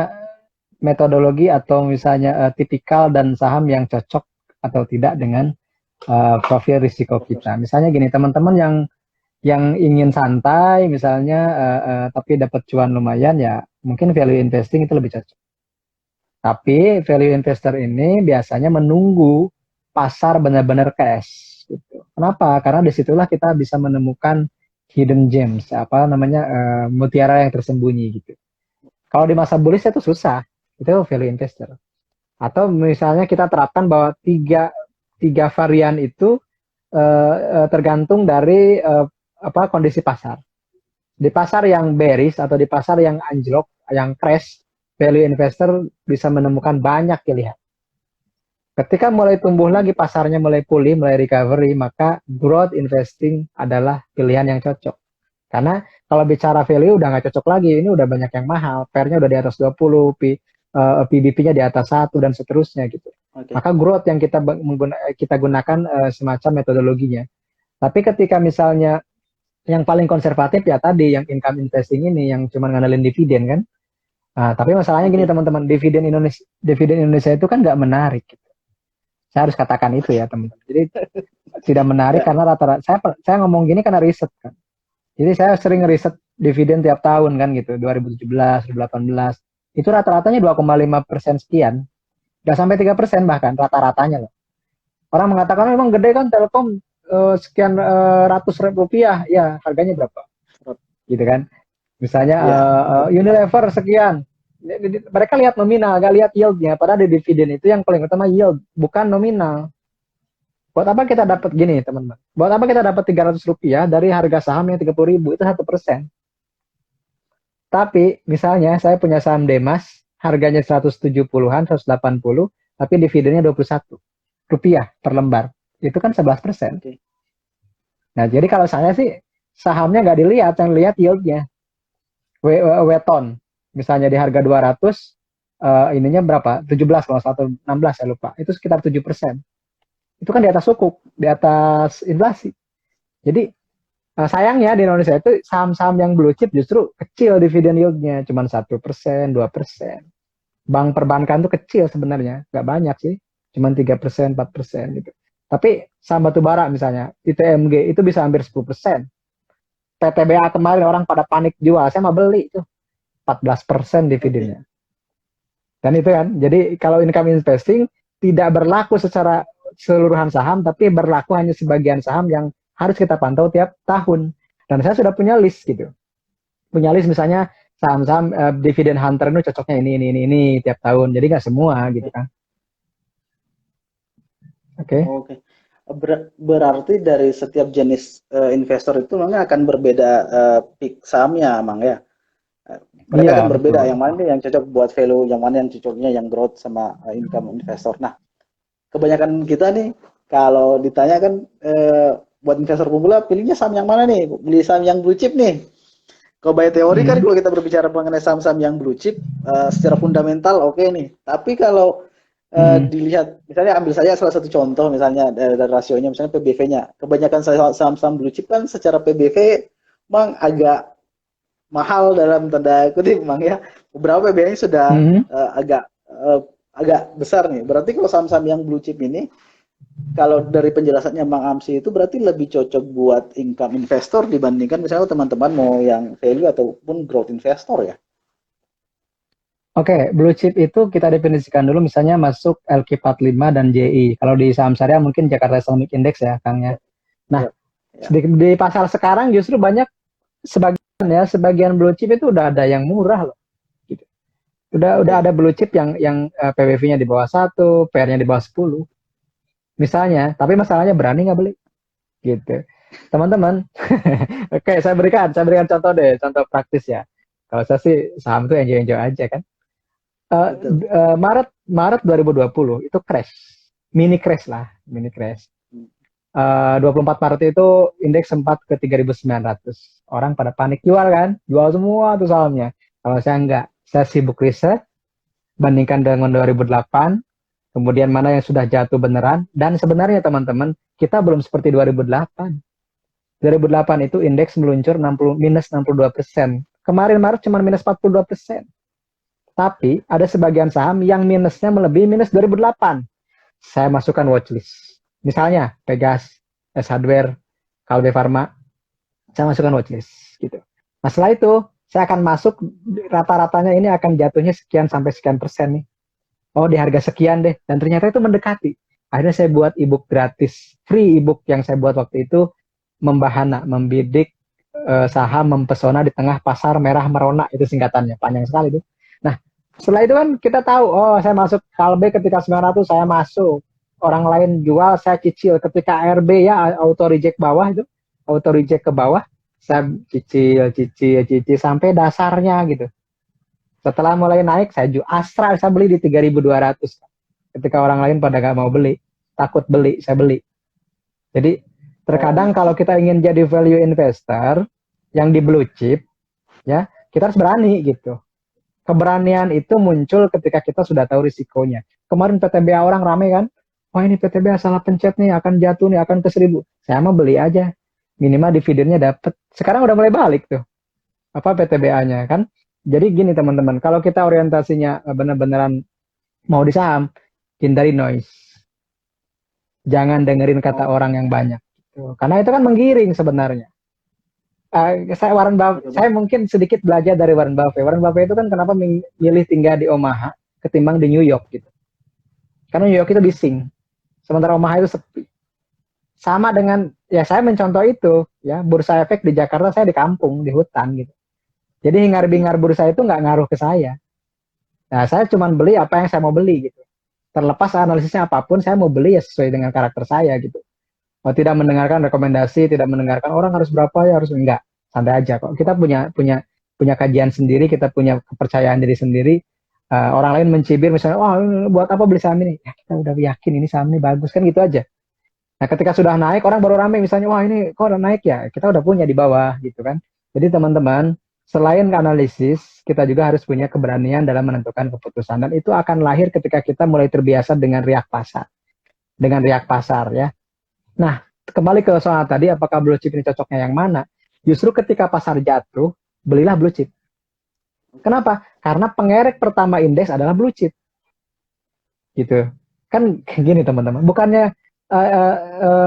metodologi atau misalnya tipikal dan saham yang cocok atau tidak dengan profil risiko Profesor. kita. Misalnya gini, teman-teman yang ingin santai misalnya tapi dapat cuan lumayan ya mungkin value investing itu lebih cocok. Tapi value investor ini biasanya menunggu pasar benar-benar crash. Gitu. Kenapa? Karena disitulah kita bisa menemukan hidden gems, apa namanya mutiara yang tersembunyi gitu. Kalau di masa bullish itu susah, itu value investor. Atau misalnya kita terapkan bahwa tiga varian itu tergantung dari apa kondisi pasar. Di pasar yang bearish atau di pasar yang anjlok, yang crash, value investor bisa menemukan banyak pilihan. Ketika mulai tumbuh lagi pasarnya mulai pulih, mulai recovery, maka growth investing adalah pilihan yang cocok. Karena kalau bicara value udah nggak cocok lagi, ini udah banyak yang mahal, pairnya udah di atas 20, PBP-nya di atas 1 dan seterusnya gitu. Oke. Maka growth yang kita gunakan semacam metodologinya. Tapi ketika misalnya yang paling konservatif ya tadi yang income investing ini yang cuma ngandelin dividen kan. Nah, tapi masalahnya gini Oke. teman-teman, dividen Indonesia itu kan nggak menarik. Gitu. Saya harus katakan itu ya teman-teman. Jadi tidak menarik Ya. karena rata-rata saya ngomong gini karena riset kan. Jadi saya sering riset dividen tiap tahun kan gitu, 2017, 2018. Itu rata-ratanya 2,5% sekian. Nggak sampai 3% bahkan rata-ratanya loh. Orang mengatakan memang gede kan Telkom sekian ratus ribu rupiah, ya harganya berapa? Gitu kan. Misalnya Iya. Unilever sekian. Mereka lihat nominal, gak lihat yieldnya. Padahal di dividen itu yang paling utama yield, bukan nominal. Buat apa kita dapat gini teman-teman? Buat apa kita dapat 300 rupiah dari harga saham yang 30 ribu itu 1%. Tapi misalnya saya punya saham Demas, harganya 170-an, 180, tapi dividennya 21 rupiah per lembar. Itu kan 11%. Oke. Nah, jadi kalau saya sih sahamnya nggak dilihat, yang dilihat yieldnya. Weton, misalnya di harga 200, ininya berapa? 17 kalau 16 saya lupa. Itu sekitar 7%. Itu kan di atas suku, di atas inflasi. Jadi Sayangnya di Indonesia itu saham-saham yang blue chip justru kecil dividen yieldnya, cuma 1%, 2%. Bank perbankan tuh kecil sebenarnya, nggak banyak sih, cuma 3%, 4% gitu. Tapi saham batu bara misalnya, ITMG itu bisa hampir 10%. PTBA kemarin orang pada panik jual, saya mau beli itu 14% Oke. dividennya. Dan itu kan, jadi kalau income investing tidak berlaku secara keseluruhan saham, tapi berlaku hanya sebagian saham yang harus kita pantau tiap tahun. Dan saya sudah punya list gitu. Punya list misalnya saham-saham dividen hunter itu cocoknya ini tiap tahun. Jadi nggak semua gitu kan. Oke. Okay. Oke. Berarti dari setiap jenis investor itu memang akan berbeda pick sahamnya, Mang ya. Mereka Iya, akan berbeda betul. yang mana yang cocok buat value, yang mana yang cocoknya yang growth sama income investor. Nah, kebanyakan kita nih kalau ditanya kan buat investor pemula pilihnya saham yang mana nih? Beli saham yang blue chip nih. Kalau by teori kan Mhm. kalau kita berbicara mengenai saham-saham yang blue chip secara fundamental oke nih. Tapi kalau Mhm. dilihat misalnya ambil saja salah satu contoh misalnya dari rasionya misalnya PBV-nya. Kebanyakan saham-saham blue chip kan secara PBV memang agak mahal dalam tanda kutip memang ya. Beberapa PBV-nya sudah Mhm. agak besar nih. Berarti kalau saham-saham yang blue chip ini kalau dari penjelasannya Bang Amsi itu berarti lebih cocok buat income investor dibandingkan misalnya teman-teman mau yang value ataupun growth investor ya. Oke, blue chip itu kita definisikan dulu misalnya masuk LQ45 dan JI. Kalau di saham syariah mungkin Jakarta Islamic Index ya, Kang ya. Ya, Nah, ya, ya. di pasar sekarang justru banyak sebagian blue chip itu udah ada yang murah loh. Gitu. Udah Oke. ada blue chip yang PBV-nya di bawah 1, PR-nya di bawah 10. Misalnya, tapi masalahnya berani nggak beli gitu. Teman-teman, oke saya berikan contoh deh, contoh praktis ya. Kalau saya sih saham tuh enjoy-enjoy aja kan. Betul. Maret Maret 2020 itu crash, mini crash lah, mini crash. 24 Maret itu indeks sempat ke 3.900. Orang pada panik jual kan, jual semua tuh sahamnya. Kalau saya enggak, saya sibuk riset, bandingkan dengan 2008, kemudian mana yang sudah jatuh beneran, dan sebenarnya teman-teman, kita belum seperti 2008. 2008 itu indeks meluncur minus 62%. Kemarin Maret cuma minus 42%. Tapi ada sebagian saham yang minusnya melebihi minus 2008. Saya masukkan watchlist. Misalnya Pegas, S Hardware, Kalbe Pharma, saya masukkan watchlist gitu. Nah setelah itu saya akan masuk rata-ratanya ini akan jatuhnya sekian sampai sekian persen nih. Oh di harga sekian deh. Dan ternyata itu mendekati. Akhirnya saya buat ebook gratis, free ebook yang saya buat waktu itu membahana, membidik saham mempesona di tengah pasar merah merona itu singkatannya panjang sekali itu. Nah setelah itu kan kita tahu, oh saya masuk Kalbe ketika 900 saya masuk, orang lain jual saya cicil, ketika RB ya auto reject bawah itu, auto reject ke bawah, saya cicil sampai dasarnya gitu. Setelah mulai naik saya jual Astra, saya beli di 3.200 ketika orang lain pada gak mau beli, takut beli, saya beli. Jadi terkadang kalau Oke. kita ingin jadi value investor yang di blue chip, ya kita harus berani gitu. Keberanian itu muncul ketika kita sudah tahu risikonya. Kemarin PTBA orang rame kan, wah ini PTBA salah pencet nih, akan jatuh nih, akan ke 1.000. Saya mau beli aja, minimal dividennya dapat. Sekarang udah mulai balik tuh, apa PTBA-nya kan. Jadi gini teman-teman, kalau kita orientasinya benar-benaran mau di saham, hindari noise. Jangan dengerin kata Oke. orang yang banyak. Gitu. Karena itu kan menggiring sebenarnya. Saya Betul. mungkin sedikit belajar dari Warren Buffett. Warren Buffett itu kan kenapa milih tinggal di Omaha ketimbang di New York gitu. Karena New York itu bising, sementara Omaha itu sepi. Sama dengan ya saya mencontoh itu ya bursa efek di Jakarta, saya di kampung di hutan gitu. Jadi Oke. hingar-bingar bursa itu nggak ngaruh ke saya. Nah saya cuma beli apa yang saya mau beli gitu. Terlepas analisisnya apapun, saya mau beli ya sesuai dengan karakter saya gitu. Mau tidak mendengarkan rekomendasi, tidak mendengarkan orang harus berapa ya harus enggak, santai aja kok. Kita punya punya punya kajian sendiri, kita punya kepercayaan diri sendiri. Orang lain mencibir misalnya, wah buat apa beli saham ini? Ya, kita udah yakin ini saham ini bagus kan gitu aja. Nah ketika sudah naik orang baru rame misalnya, wah ini kok udah naik ya? Kita udah punya di bawah gitu kan. Jadi teman-teman selain analisis, kita juga harus punya keberanian dalam menentukan keputusan dan itu akan lahir ketika kita mulai terbiasa dengan riak pasar, ya. Nah kembali ke soal tadi, apakah blue chip ini cocoknya yang mana? Justru ketika pasar jatuh, belilah blue chip. Kenapa? Karena pengerek pertama indeks adalah blue chip, gitu. Kan gini teman-teman, bukannya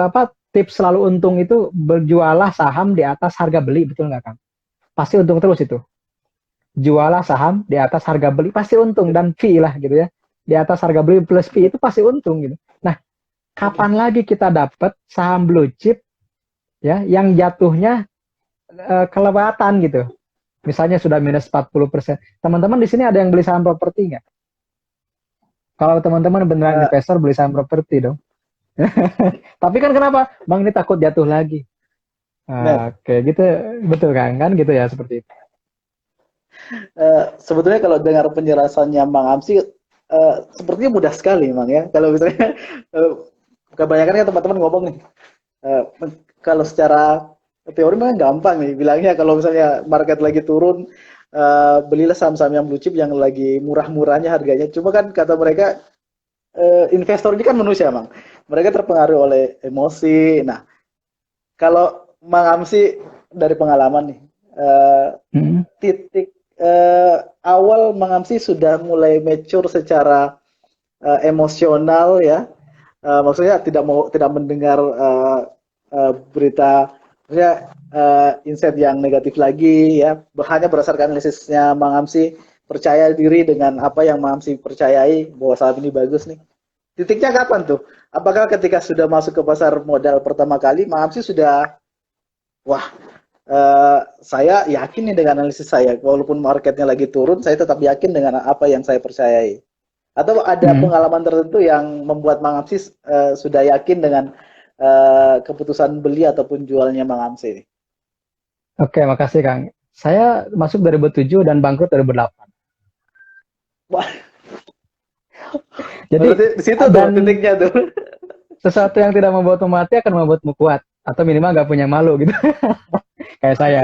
apa tips selalu untung itu berjualah saham di atas harga beli, betul nggak Kang? Pasti untung terus itu. Jualah saham di atas harga beli pasti untung, dan fee lah gitu ya. Di atas harga beli plus fee itu pasti untung gitu. Nah, kapan lagi kita dapat saham blue chip ya yang jatuhnya kelewatan gitu. Misalnya sudah minus 40%. Teman-teman di sini ada yang beli saham properti nggak? Kalau teman-teman beneran Eh, investor, beli saham properti dong. Tapi kan kenapa? Bang, ini takut jatuh lagi. Nah, Kayak gitu, betul kan gitu ya, seperti itu. sebetulnya kalau dengar penjelasannya Bang Amsi, sepertinya mudah sekali, Bang ya. Kalau misalnya eh, kebanyakan kan teman-teman ngomong nih, kalau secara teori memang gampang nih, bilangnya kalau misalnya market lagi turun, belilah saham-saham yang blue chip yang lagi murah-murahnya harganya. Cuma kan kata mereka, investor ini kan manusia, Bang. Mereka terpengaruh oleh emosi. Nah, kalau Bang Amsi dari pengalaman nih, Hmm. titik awal Bang Amsi sudah mulai mature secara emosional ya. Maksudnya tidak mendengar berita, maksudnya insight yang negatif lagi ya. Hanya berdasarkan analisisnya Bang Amsi, percaya diri dengan apa yang Bang Amsi percayai bahwa saat ini bagus nih. Titiknya kapan tuh? Apakah ketika sudah masuk ke pasar modal pertama kali, Bang Amsi sudah, wah, saya yakin nih dengan analisis saya, walaupun marketnya lagi turun, saya tetap yakin dengan apa yang saya percayai. Atau ada Hmm. pengalaman tertentu yang membuat Mang Amsi sudah yakin dengan keputusan beli ataupun jualnya Mang Amsi? Oke, makasih Kang. Saya masuk 2007 dan bangkrut 2008. Wah, Jadi, berarti di situ tuh dan titiknya tuh. sesuatu yang tidak membuatmu mati akan membuatmu kuat. Atau minimal nggak punya malu gitu. Kayak saya.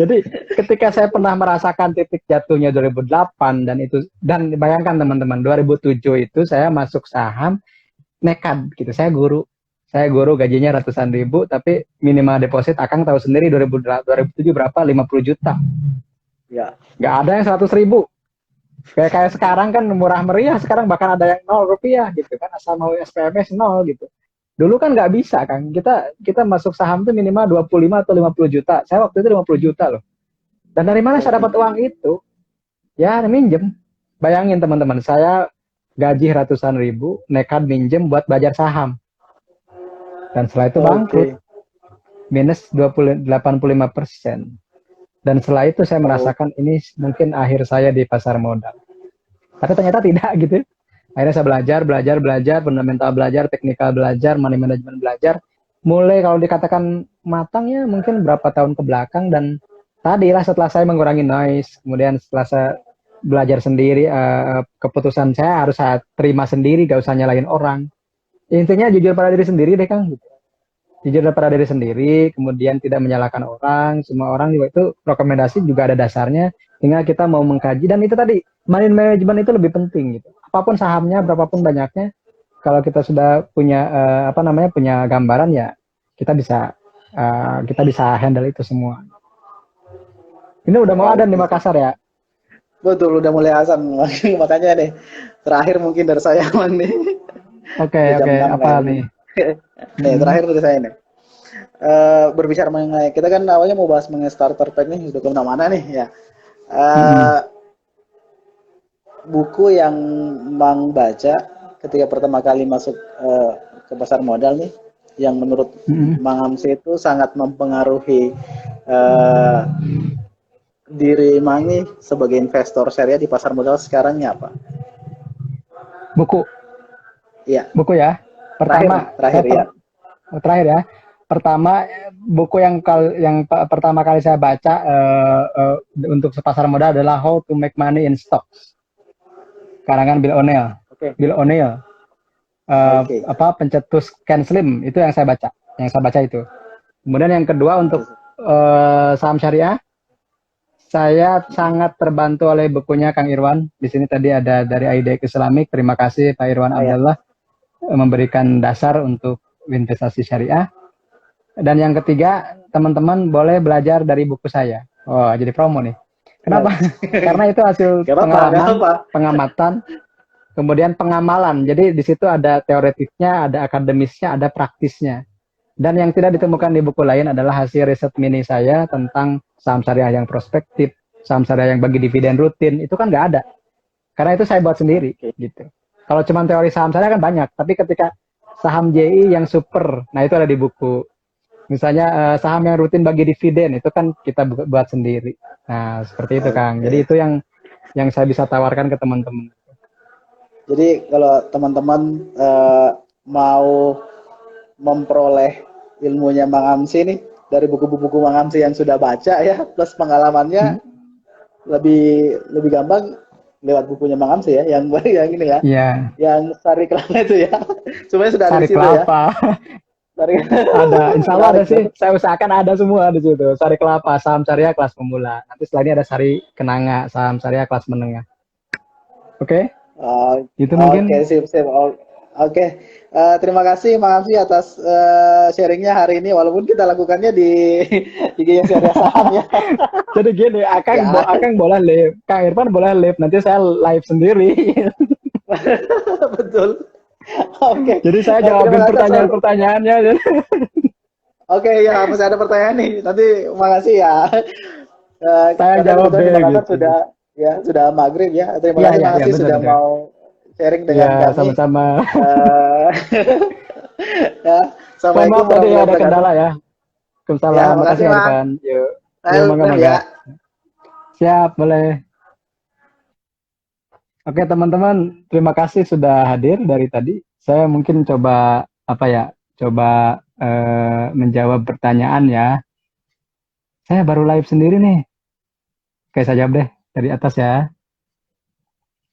Jadi ketika saya pernah merasakan titik jatuhnya 2008, dan bayangkan teman-teman, 2007 itu saya masuk saham nekat gitu. Saya guru gajinya ratusan ribu, tapi minimal deposit Akang tahu sendiri 2007 berapa? 50 juta. Ya, Nggak ada yang 100 ribu. Kayak sekarang kan murah meriah, sekarang bahkan ada yang 0 rupiah gitu kan, asal mau SPMS nol gitu. Dulu kan nggak bisa kan, kita kita masuk saham tuh minimal 25 atau 50 juta. Saya waktu itu 50 juta loh. Dan dari mana saya oke. dapat uang itu? Ya minjem. Bayangin teman-teman, saya gaji ratusan ribu, nekat minjem buat belajar saham. Dan setelah itu bangkrut, Oke. minus 85%. Dan setelah itu saya Oh, merasakan ini mungkin akhir saya di pasar modal. Tapi ternyata tidak gitu. Akhirnya saya belajar, fundamental belajar, teknikal belajar, money management belajar. Mulai kalau dikatakan matangnya mungkin berapa tahun ke belakang, dan tadilah setelah saya mengurangi noise, kemudian setelah saya belajar sendiri, keputusan saya harus saya terima sendiri, gak usah nyalain orang. Intinya jujur pada diri sendiri deh Kang. Jujur pada diri sendiri, kemudian tidak menyalahkan orang. Semua orang juga itu rekomendasi juga ada dasarnya. Tinggal kita mau mengkaji, dan itu tadi money management itu lebih penting gitu. Apapun sahamnya, berapapun banyaknya, kalau kita sudah punya apa namanya punya gambaran ya kita bisa handle itu semua. Ini udah mau ada di oke. Makassar ya. Betul, udah mulai azan. Makanya nih, terakhir mungkin dari saya Bang nih. Oke Udah jam oke 6 apa kayaknya. nih? Nih, Hmm, terakhir dari saya nih. Berbicara mengenai, kita kan awalnya mau bahas mengenai starter pack nih, udah kemana-mana nih ya. hmm, Eh, Buku yang Mang baca ketika pertama kali masuk ke pasar modal nih, yang menurut hmm. Mang Amsi itu sangat mempengaruhi eh, diri Mangi sebagai investor serial di pasar modal sekarangnya apa? Buku Iya, buku ya. terakhir nih, Pertama terakhir saya ya. terakhir ya. Pertama, buku pertama kali saya baca untuk pasar modal adalah How to Make Money in Stocks, karangan Bill O'Neil. Oke, Bill O'Neil, oke. pencetus Ken Slim, itu yang saya baca itu. Kemudian yang kedua untuk saham syariah, saya sangat terbantu oleh bukunya Kang Irwan. Di sini tadi ada dari IDX Islamic. Terima kasih Pak Irwan Ah ya, Abdullah memberikan dasar untuk investasi syariah. Dan yang ketiga, teman-teman boleh belajar dari buku saya. Oh, jadi promo nih. Kenapa? Karena itu hasil Gak apa-apa, gak pengalaman, apa. pengamatan, kemudian pengamalan. Jadi di situ ada teoretiknya, ada akademisnya, ada praktisnya. Dan yang tidak ditemukan di buku lain adalah hasil riset mini saya tentang saham syariah yang prospektif, saham syariah yang bagi dividen rutin. Itu kan nggak ada. Karena itu saya buat sendiri, gitu. Kalau cuma teori saham syariah kan banyak. Tapi ketika saham JI yang super, nah itu ada di buku. Misalnya saham yang rutin bagi dividen itu kan kita buat sendiri. Nah, seperti itu Kang. Jadi itu yang saya bisa tawarkan ke teman-teman. Jadi kalau teman-teman mau memperoleh ilmunya Mang Amsi nih dari buku-buku Mang Amsi yang sudah baca ya, plus pengalamannya lebih gampang lewat bukunya Mang Amsi ya, yang ini ya, yang Sari Kelapa itu ya. Semuanya sudah ada di situ ya. Ada, insya Allah ada sih. Saya usahakan ada semua di situ. Sari kelapa, saham syariah kelas pemula. Nanti setelah ini ada sari kenanga, saham syariah kelas menengah. Oke? Itu mungkin. Oke, sip. Oke. Terima kasih Mang Amsi atas sharingnya hari ini. Walaupun kita lakukannya di IG Syariah Saham ya. Jadi gini, Akang boleh live, Kang Irfan boleh live. Nanti saya live sendiri. Betul. Oke. Jadi saya jawabin pertanyaan-pertanyaannya. Oke, ya masih ada pertanyaan nih. Nanti makasih ya. Saya jawab deh. Gitu. Sudah maghrib ya. Terima kasih Mang Amsi sudah mau sharing dengan kami. Sama-sama. Ya, Assalamualaikum warahmatullahi wabarakatuh. Ada kendala ya. Waalaikumsalam. Ya, makasih Irfan. Yuk. Ya. Siap, boleh. Oke teman-teman, terima kasih sudah hadir dari tadi. Saya mungkin coba menjawab pertanyaan ya. Saya baru live sendiri nih. Oke, saya jawab deh dari atas ya.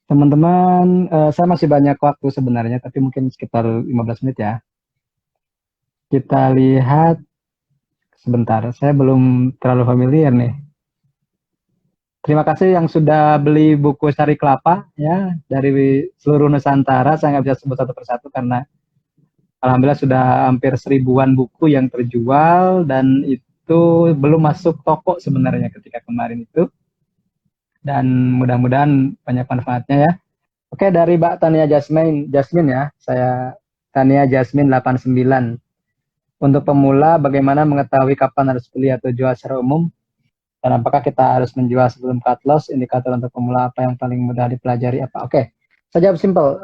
Teman-teman, saya masih banyak waktu sebenarnya, tapi mungkin sekitar 15 menit ya. Kita lihat sebentar, saya belum terlalu familiar nih. Terima kasih yang sudah beli buku Sari Kelapa ya dari seluruh Nusantara. Saya nggak bisa sebut satu persatu karena alhamdulillah sudah hampir 1000-an buku yang terjual dan itu belum masuk toko sebenarnya ketika kemarin itu. Dan mudah-mudahan banyak manfaatnya ya. Oke, dari Mbak Tania Jasmine ya. Saya Tania Jasmine 89. Untuk pemula, bagaimana mengetahui kapan harus beli atau jual secara umum? Dan apakah kita harus menjual sebelum cut loss? Indikator untuk pemula apa yang paling mudah dipelajari apa? Oke, saya jawab simple.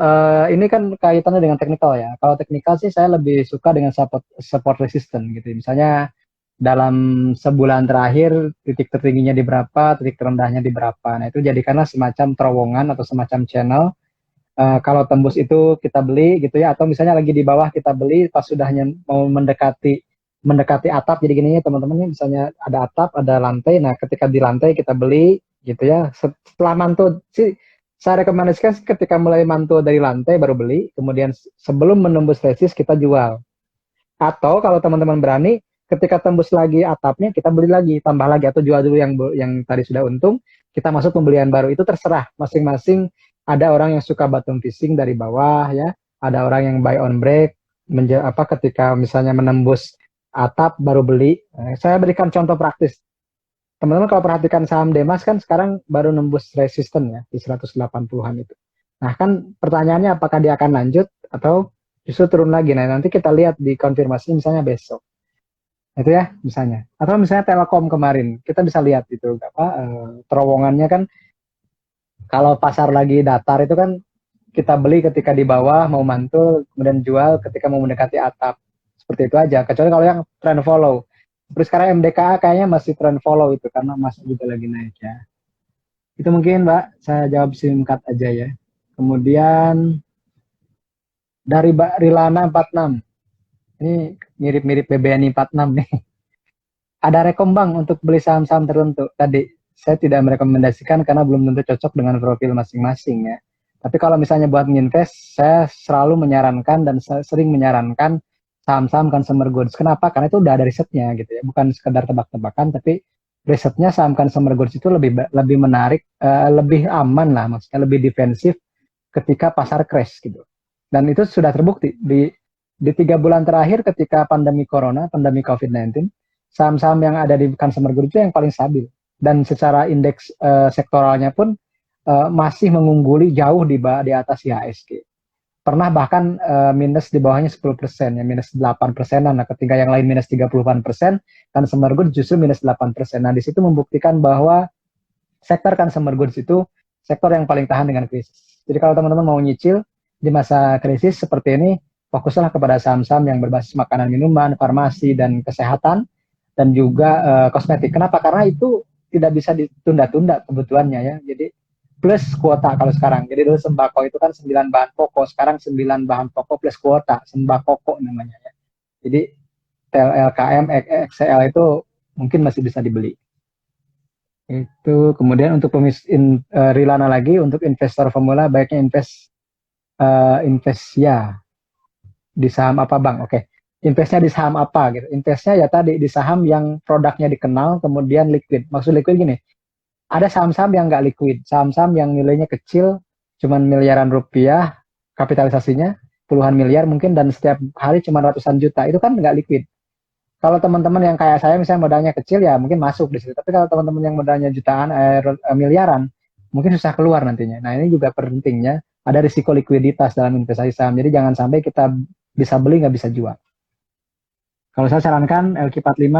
Ini kan kaitannya dengan teknikal ya. Kalau teknikal sih saya lebih suka dengan support resistance gitu. Misalnya dalam sebulan terakhir titik tertingginya di berapa, titik terendahnya di berapa. Nah itu jadikanlah semacam terowongan atau semacam channel. Kalau tembus itu kita beli gitu ya. Atau misalnya lagi di bawah kita beli pas sudahnya mau mendekati atap, jadi gini teman-teman, misalnya ada atap, ada lantai, nah ketika di lantai kita beli gitu ya, setelah mantul sih saya rekomendasikan ketika mulai mantul dari lantai baru beli, kemudian sebelum menembus resist kita jual. Atau kalau teman-teman berani ketika tembus lagi atapnya kita beli lagi, tambah lagi, atau jual dulu yang tadi sudah untung, kita masuk pembelian baru. Itu terserah masing-masing. Ada orang yang suka bottom fishing dari bawah ya, ada orang yang buy on break ketika misalnya menembus atap baru beli. Saya berikan contoh praktis. Teman-teman kalau perhatikan saham Demas kan sekarang baru nembus resisten ya di 180-an itu. Nah kan pertanyaannya apakah dia akan lanjut atau justru turun lagi. Nah nanti kita lihat di konfirmasi misalnya besok. Itu ya misalnya. Atau misalnya Telkom kemarin kita bisa lihat itu terowongannya kan kalau pasar lagi datar itu kan kita beli ketika di bawah mau mantul kemudian jual ketika mau mendekati atap. Seperti itu aja, kecuali kalau yang trend follow. Terus sekarang MDKA kayaknya masih trend follow itu, karena masih juga lagi naik ya. Itu mungkin Mbak, saya jawab singkat aja ya. Kemudian, dari Mbak Rilana 46. Ini mirip-mirip BBNI 46 nih. Ada rekom Bang untuk beli saham-saham tertentu. Tadi, saya tidak merekomendasikan karena belum tentu cocok dengan profil masing-masing ya. Tapi kalau misalnya buat nginvest, saya selalu menyarankan dan sering menyarankan saham-saham consumer goods. Kenapa? Karena itu udah ada risetnya gitu ya, bukan sekedar tebak-tebakan, tapi risetnya saham consumer goods itu lebih menarik, lebih aman lah, maksudnya lebih defensif ketika pasar crash gitu. Dan itu sudah terbukti Di 3 bulan terakhir ketika pandemi corona, pandemi COVID-19, saham-saham yang ada di Consumer Goods itu yang paling stabil. Dan secara indeks sektoralnya pun masih mengungguli jauh di atas IHSG. Pernah bahkan minus di bawahnya 10%, ya minus 8%. Nah, ketika yang lain minus 30%, Consumer Goods justru minus 8%. Nah, di situ membuktikan bahwa sektor Consumer Goods itu sektor yang paling tahan dengan krisis. Jadi kalau teman-teman mau nyicil di masa krisis seperti ini, fokuslah kepada saham-saham yang berbasis makanan, minuman, farmasi, dan kesehatan, dan juga kosmetik. Kenapa? Karena itu tidak bisa ditunda-tunda kebutuhannya ya. Jadi plus kuota kalau sekarang. Jadi dulu sembako itu kan 9 bahan pokok, sekarang 9 bahan pokok plus kuota, sembako namanya ya. Jadi TLKM, XL itu mungkin masih bisa dibeli. Itu kemudian untuk Rilana lagi, untuk investor pemula baiknya invest ya di saham apa bang? Oke, investnya di saham apa gitu? Investnya ya tadi di saham yang produknya dikenal, kemudian liquid. Maksud liquid gini, ada saham-saham yang nggak liquid, saham-saham yang nilainya kecil, cuman miliaran rupiah, kapitalisasinya puluhan miliar mungkin, dan setiap hari cuma ratusan juta, itu kan nggak liquid. Kalau teman-teman yang kayak saya misalnya modalnya kecil ya mungkin masuk di situ. Tapi kalau teman-teman yang modalnya jutaan, miliaran, mungkin susah keluar nantinya. Nah ini juga pentingnya ada risiko likuiditas dalam investasi saham. Jadi jangan sampai kita bisa beli nggak bisa jual. Kalau saya sarankan LQ45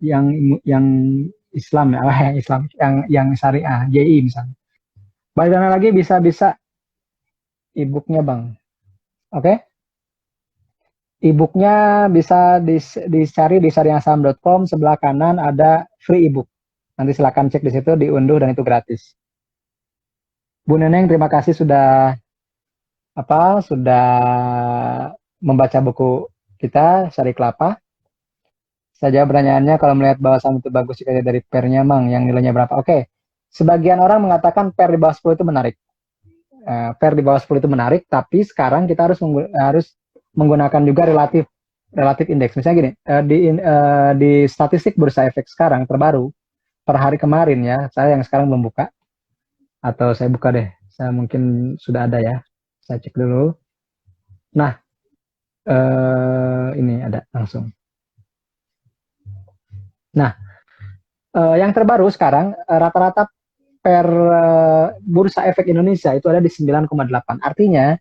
yang Islam ya, yang Islam, yang syariah, JI misalnya. Balik lagi bisa e-booknya bang. Oke? E-booknya bisa dicari di syariahsaham.com, sebelah kanan ada free e-book. Nanti silakan cek di situ, diunduh dan itu gratis. Bu Neneng, terima kasih sudah membaca buku kita Sari Kelapa. Saya jawab pertanyaannya, kalau melihat bahwa saham itu bagus jika dari pair-nya mang, yang nilainya berapa? Oke. Sebagian orang mengatakan pair di bawah 10 itu menarik. Pair di bawah 10 itu menarik, tapi sekarang kita harus menggunakan juga relatif indeks. Misalnya gini, di statistik Bursa Efek sekarang terbaru per hari kemarin ya, saya yang sekarang belum buka, atau saya buka deh, saya mungkin sudah ada ya, saya cek dulu. Nah, ini ada langsung. Nah, yang terbaru sekarang rata-rata per Bursa Efek Indonesia itu ada di 9,8. Artinya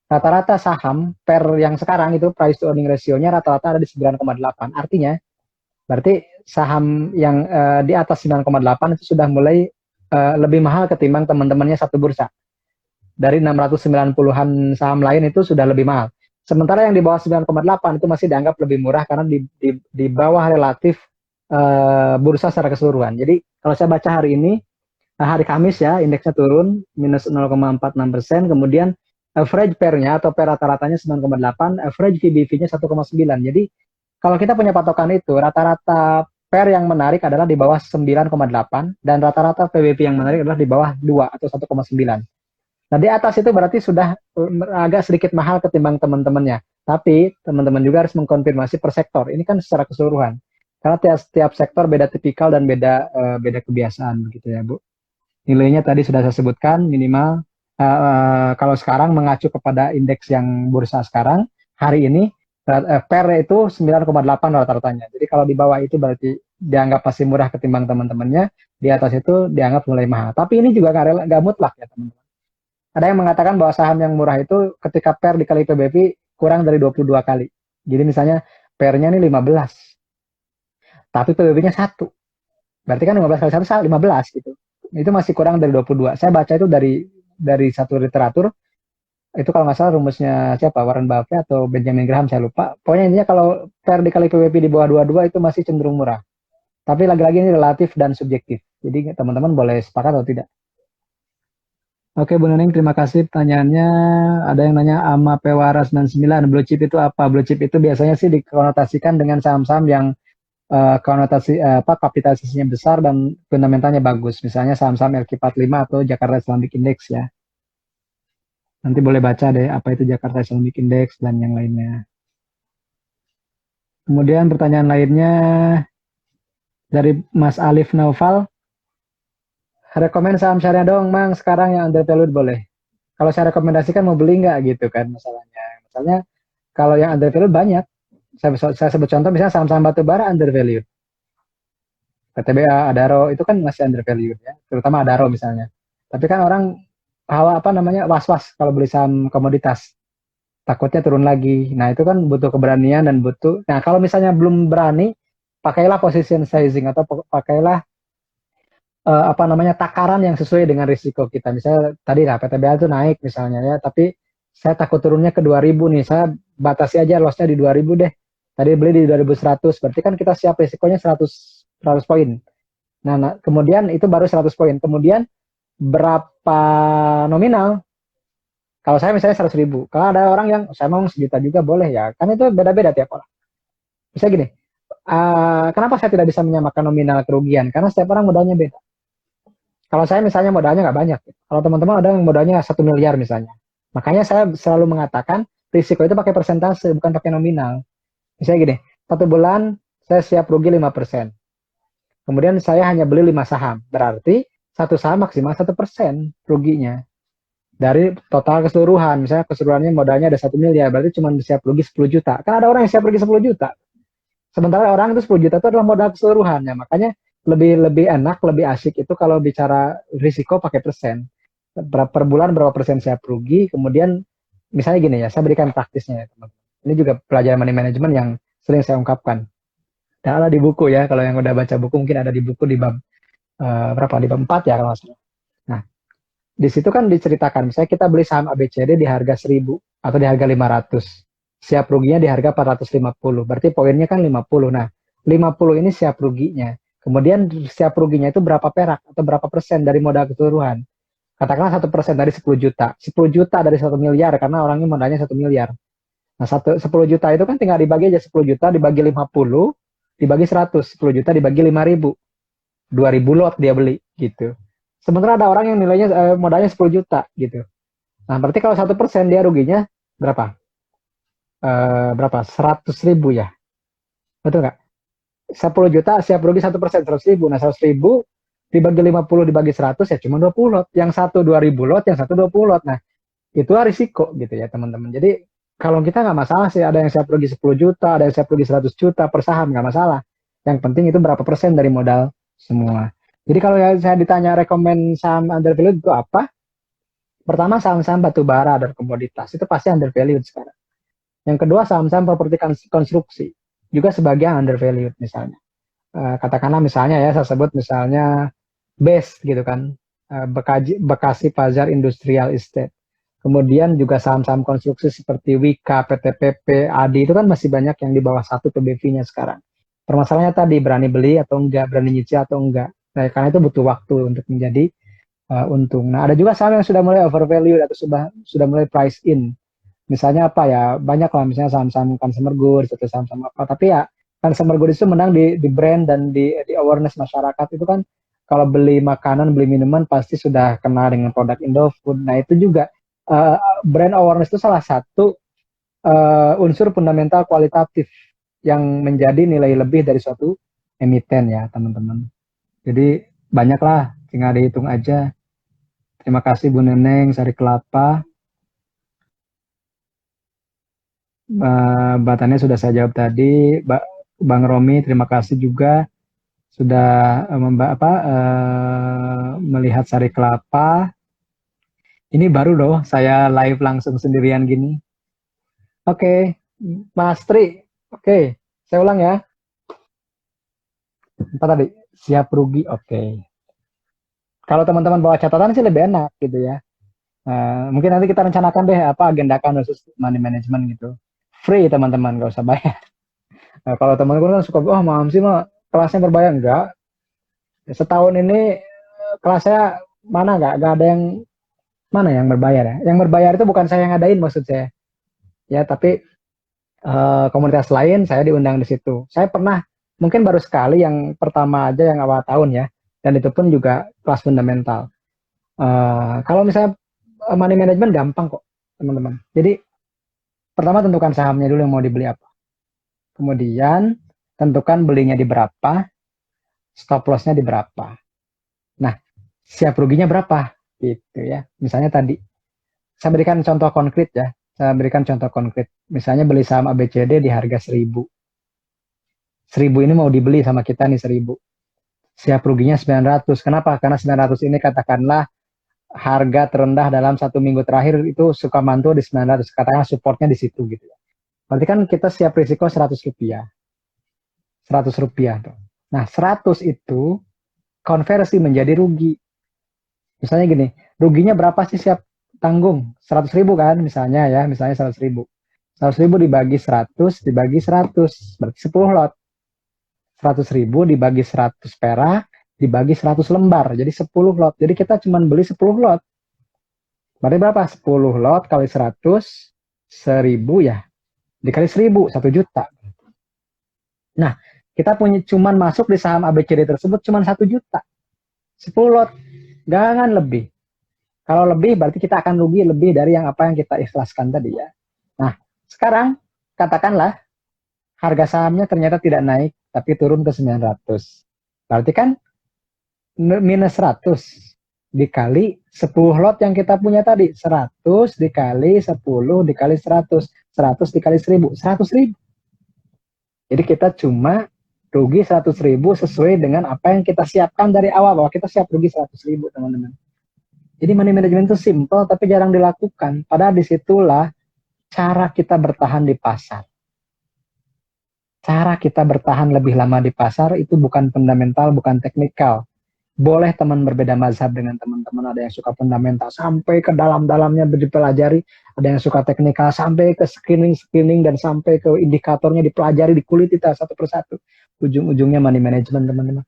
rata-rata saham per yang sekarang itu price to earning ratio-nya rata-rata ada di 9,8. Artinya berarti saham yang di atas 9,8 itu sudah mulai lebih mahal ketimbang teman-temannya satu bursa. Dari 690-an saham lain itu sudah lebih mahal. Sementara yang di bawah 9,8 itu masih dianggap lebih murah karena di bawah relatif bursa secara keseluruhan. Jadi kalau saya baca hari ini, hari Kamis ya, indeksnya turun minus 0,46%, kemudian average pair-nya atau pair rata-ratanya 9,8, average VBV-nya 1,9. Jadi kalau kita punya patokan itu, rata-rata pair yang menarik adalah di bawah 9,8 dan rata-rata PBV yang menarik adalah di bawah 2 atau 1,9. Nah, di atas itu berarti sudah agak sedikit mahal ketimbang teman-temannya. Tapi teman-teman juga harus mengkonfirmasi per sektor. Ini kan secara keseluruhan. Karena tiap sektor beda tipikal dan beda kebiasaan begitu ya, Bu. Nilainya tadi sudah saya sebutkan minimal kalau sekarang mengacu kepada indeks yang bursa sekarang hari ini pair itu 9,8 rata-ratanya. Jadi kalau di bawah itu berarti dianggap masih murah ketimbang teman-temannya, di atas itu dianggap mulai mahal. Tapi ini juga nggak mutlak ya teman-teman. Ada yang mengatakan bahwa saham yang murah itu ketika pair dikali PBV kurang dari 22 kali. Jadi misalnya pairnya ini 15, tapi PBV-nya 1. Berarti kan 15 kali 1, 15 gitu. Itu masih kurang dari 22. Saya baca itu dari satu literatur, itu kalau nggak salah rumusnya siapa, Warren Buffett atau Benjamin Graham, saya lupa. Pokoknya intinya kalau pair dikali PBV di bawah 22 itu masih cenderung murah. Tapi lagi-lagi ini relatif dan subjektif. Jadi teman-teman boleh sepakat atau tidak. Oke Bu Neneng, terima kasih pertanyaannya. Ada yang nanya AMA Pewara 99, blue chip itu apa? Blue chip itu biasanya sih dikonotasikan dengan saham-saham yang kapitalisasinya besar dan fundamentalnya bagus. Misalnya saham-saham LQ45 atau Jakarta Islamic Index ya. Nanti boleh baca deh apa itu Jakarta Islamic Index dan yang lainnya. Kemudian pertanyaan lainnya dari Mas Alif Naufal. Rekomen saham syariah dong, Mang. Sekarang yang undervalued boleh. Kalau saya rekomendasikan mau beli nggak gitu kan masalahnya. Misalnya Kalau yang under value banyak. Saya sebut contoh misalnya saham-saham batubara under value. PTBA, Adaro itu kan masih under value ya, terutama Adaro misalnya. Tapi kan orang apa namanya was-was kalau beli saham komoditas, takutnya turun lagi. Nah itu kan butuh keberanian dan butuh. Nah kalau misalnya belum berani, pakailah position sizing atau pakailah apa namanya takaran yang sesuai dengan risiko kita. Misalnya tadi lah PTBA itu naik misalnya ya, tapi saya takut turunnya ke 2000 nih, saya batasi aja lossnya di 2000 deh. Tadi beli di 2100, berarti kan kita siap risikonya 100 poin. Nah, kemudian itu baru 100 poin. Kemudian berapa nominal? Kalau saya misalnya 100.000, kalau ada orang yang saya mau sejuta juga boleh ya, kan itu beda-beda tiap orang. Misalnya gini, kenapa saya tidak bisa menyamakan nominal kerugian? Karena setiap orang modalnya beda. Kalau saya misalnya modalnya nggak banyak, kalau teman-teman ada yang modalnya 1 miliar misalnya, makanya saya selalu mengatakan risiko itu pakai persentase, bukan pakai nominal. Misalnya gini, 1 bulan saya siap rugi 5%. Kemudian saya hanya beli 5 saham, berarti satu saham maksimal 1% ruginya. Dari total keseluruhan, misalnya keseluruhannya modalnya ada 1 miliar, berarti cuma siap rugi 10 juta. Kan ada orang yang siap rugi 10 juta. Sementara orang itu 10 juta itu adalah modal keseluruhannya. Makanya lebih enak, lebih asik itu kalau bicara risiko pakai persen. Per bulan berapa persen siap rugi, kemudian misalnya gini ya, saya berikan praktisnya ya teman-teman. Ini juga pelajaran money management yang sering saya ungkapkan. Dan ada di buku ya, kalau yang udah baca buku mungkin ada di buku di bab berapa, di bab 4 ya kalau nggak salah. Nah, di situ kan diceritakan, misalnya kita beli saham ABCD di harga 1000 atau di harga 500. Siap ruginya di harga 450. Berarti poinnya kan 50. Nah, 50 ini siap ruginya. Kemudian siap ruginya itu berapa perak atau berapa persen dari modal keseluruhan. Katakanlah 1% dari 10 juta. 10 juta dari 1 miliar karena orangnya modalnya 1 miliar. Nah, 10 juta itu kan tinggal dibagi aja 10 juta dibagi 50, dibagi 100. 10 juta dibagi 5.000. 2.000 lot dia beli gitu. Sementara ada orang yang nilainya modalnya 10 juta gitu. Nah, berarti kalau 1% dia ruginya berapa? Berapa? 100.000 ya. Betul nggak? 10 juta siap rugi 1%, 100.000. Nah, 100.000 dibagi 50 dibagi 100 ya cuma 20 lot. Yang satu 2.000 lot, yang satu 20 lot. Nah, itu risiko gitu ya teman-teman. Jadi kalau kita nggak masalah sih, ada yang siap rugi 10 juta, ada yang siap rugi 100 juta per saham, nggak masalah. Yang penting itu berapa persen dari modal semua. Jadi kalau saya ditanya rekomend saham undervalued itu apa? Pertama saham-saham batubara dan komoditas, itu pasti undervalued sekarang. Yang kedua saham-saham properti konstruksi, juga sebagian undervalued misalnya. Katakanlah misalnya ya, saya sebut misalnya BES gitu kan, Bekasi Pajar Industrial Estate. Kemudian juga saham-saham konstruksi seperti Wika, PTPP, ADI itu kan masih banyak yang di bawah 1 PBV-nya sekarang. Permasalahannya tadi berani beli atau enggak, berani nyicil atau enggak. Nah, karena itu butuh waktu untuk menjadi untung. Nah, ada juga saham yang sudah mulai overvalued atau sudah mulai price in. Misalnya apa ya, banyak lah misalnya saham-saham consumer goods atau saham-saham apa. Tapi ya consumer goods itu menang di brand dan di awareness masyarakat itu kan, kalau beli makanan, beli minuman pasti sudah kenal dengan produk Indofood. Nah itu juga brand awareness itu salah satu unsur fundamental kualitatif yang menjadi nilai lebih dari suatu emiten ya teman-teman. Jadi banyaklah, tinggal dihitung aja. Terima kasih Bu Neneng, Sari Kelapa. Batannya sudah saya jawab tadi. Bang Romi, terima kasih juga sudah melihat Sari Kelapa. Ini baru loh, saya live langsung sendirian gini. Oke, Mas Tri. Oke, saya ulang ya. Apa tadi? Siap rugi. Oke. Kalau teman-teman bawa catatan sih lebih enak gitu ya. Mungkin nanti kita rencanakan deh apa agendakan khusus money management gitu. Free teman-teman, nggak usah bayar. Nah, kalau teman-teman kan suka, oh maaf sih mah kelasnya berbayar, enggak. Setahun ini kelasnya mana nggak ada yang mana yang berbayar ya. Yang berbayar itu bukan saya yang ngadain maksud saya. Ya, tapi komunitas lain saya diundang di situ. Saya pernah mungkin baru sekali yang pertama aja yang awal tahun ya. Dan itu pun juga kelas fundamental. Kalau misalnya money management gampang kok teman-teman. Jadi pertama tentukan sahamnya dulu yang mau dibeli apa. Kemudian tentukan belinya di berapa, stop loss-nya di berapa. Nah, siap ruginya berapa gitu ya. Misalnya tadi saya berikan contoh konkret ya. Saya berikan contoh konkret. Misalnya beli saham ABCD di harga 1000. 1000 ini mau dibeli sama kita nih 1000. Siap ruginya 900. Kenapa? Karena 900 ini katakanlah harga terendah dalam 1 minggu terakhir itu suka mantul di 900. Katakanlah supportnya di situ gitu ya. Berarti kan kita siap risiko 100 rupiah. 100 rupiah tuh. Nah 100 itu konversi menjadi rugi. Misalnya gini, ruginya berapa sih siap tanggung? 100.000 kan misalnya ya, misalnya 100.000. 100.000 dibagi 100 dibagi 100, berarti 10 lot. 100.000 dibagi 100 perak dibagi 100 lembar, jadi 10 lot. Jadi kita cuma beli 10 lot. Berarti berapa? 10 lot kali 100, 1000 ya. Dikali 1000, 1 juta. Nah, kita punya cuman masuk di saham ABCD tersebut cuman 1 juta. 10 lot, jangan lebih. Kalau lebih berarti kita akan rugi lebih dari yang apa yang kita ikhlaskan tadi ya. Nah, sekarang katakanlah harga sahamnya ternyata tidak naik tapi turun ke 900. Berarti kan minus 100 dikali 10 lot yang kita punya tadi. 100 dikali 10 dikali 100. 100 dikali 1000. 100.000. Jadi kita cuma rugi 100.000 sesuai dengan apa yang kita siapkan dari awal. Bahwa kita siap rugi 100.000 teman-teman. Jadi money management itu simple tapi jarang dilakukan. Padahal disitulah cara kita bertahan di pasar. Cara kita bertahan lebih lama di pasar itu bukan fundamental, bukan teknikal. Boleh teman berbeda mazhab dengan teman-teman. Ada yang suka fundamental sampai ke dalam-dalamnya dipelajari. Ada yang suka teknikal sampai ke screening dan sampai ke indikatornya dipelajari, dikuliti satu persatu. Ujung-ujungnya money management teman-teman.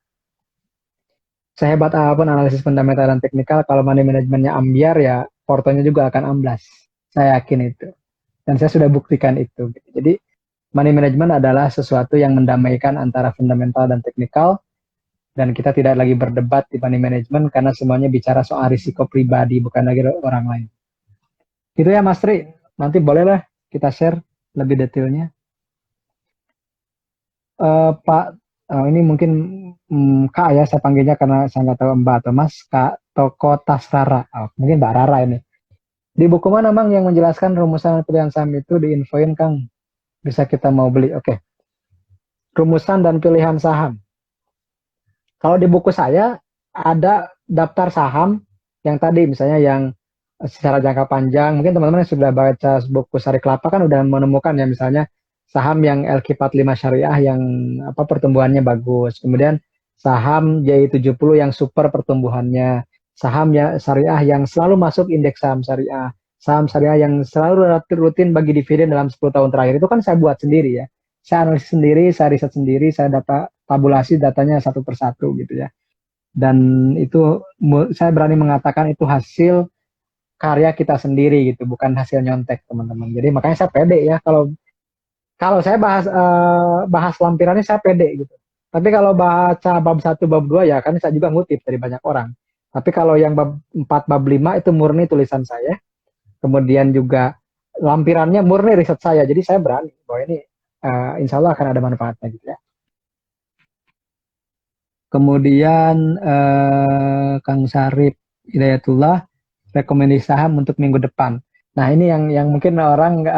Sehebat apapun analisis fundamental dan teknikal, kalau money manajemennya ambiar ya portonya juga akan amblas. Saya yakin itu. Dan saya sudah buktikan itu. Jadi money management adalah sesuatu yang mendamaikan antara fundamental dan teknikal. Dan kita tidak lagi berdebat di money management karena semuanya bicara soal risiko pribadi, bukan lagi orang lain. Gitu ya Mas Tri. Nanti bolehlah kita share lebih detailnya. Pak, ini mungkin Kak ya, saya panggilnya karena saya nggak tahu Mbak atau Mas, Kak Toko Tasrara. Mungkin Mbak Rara ini. Di buku mana Mang yang menjelaskan rumusan pilihan saham itu diinfoin Kang? Bisa kita mau beli. Oke. Rumusan dan pilihan saham. Kalau di buku saya ada daftar saham yang tadi misalnya yang secara jangka panjang. Mungkin teman-teman yang sudah baca buku Sari Kelapa kan udah menemukan ya misalnya saham yang LQ45 syariah yang apa pertumbuhannya bagus. Kemudian saham J70 yang super pertumbuhannya. Saham ya syariah yang selalu masuk indeks saham syariah. Saham syariah yang selalu rutin bagi dividen dalam 10 tahun terakhir. Itu kan saya buat sendiri ya. Saya analisis sendiri, saya riset sendiri, saya tabulasi datanya satu persatu gitu ya. Dan itu saya berani mengatakan itu hasil karya kita sendiri gitu, bukan hasil nyontek teman-teman. Jadi makanya saya pede ya kalau saya bahas lampirannya saya pede gitu. Tapi kalau baca bab 1, bab 2 ya kan saya juga ngutip dari banyak orang. Tapi kalau yang bab 4, bab 5 itu murni tulisan saya. Kemudian juga lampirannya murni riset saya. Jadi saya berani bahwa ini insya Allah akan ada manfaatnya gitu ya. Kemudian Kang Sarip Hidayatullah rekomendasi saham untuk minggu depan. Nah ini yang mungkin orang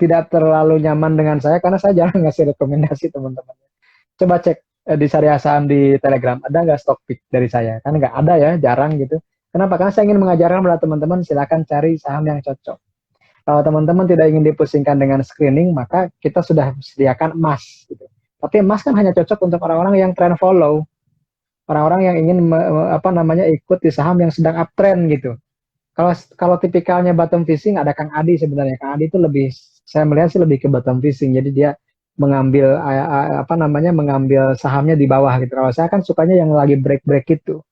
tidak terlalu nyaman dengan saya karena saya jarang ngasih rekomendasi teman-teman. Coba cek di Syariah Saham di Telegram, ada nggak stock pick dari saya? Kan nggak ada ya, jarang gitu. Kenapa? Karena saya ingin mengajarkan kepada teman-teman silakan cari saham yang cocok. Kalau teman-teman tidak ingin dipusingkan dengan screening, maka kita sudah sediakan emas. Gitu. Tapi emas kan hanya cocok untuk orang-orang yang trend follow, orang-orang yang ingin ikut di saham yang sedang uptrend gitu. Kalau tipikalnya bottom fishing ada Kang Adi sebenarnya. Kang Adi itu lebih, saya melihat sih lebih ke bottom fishing. Jadi dia mengambil mengambil sahamnya di bawah gitu. Kalau saya kan sukanya yang lagi break itu.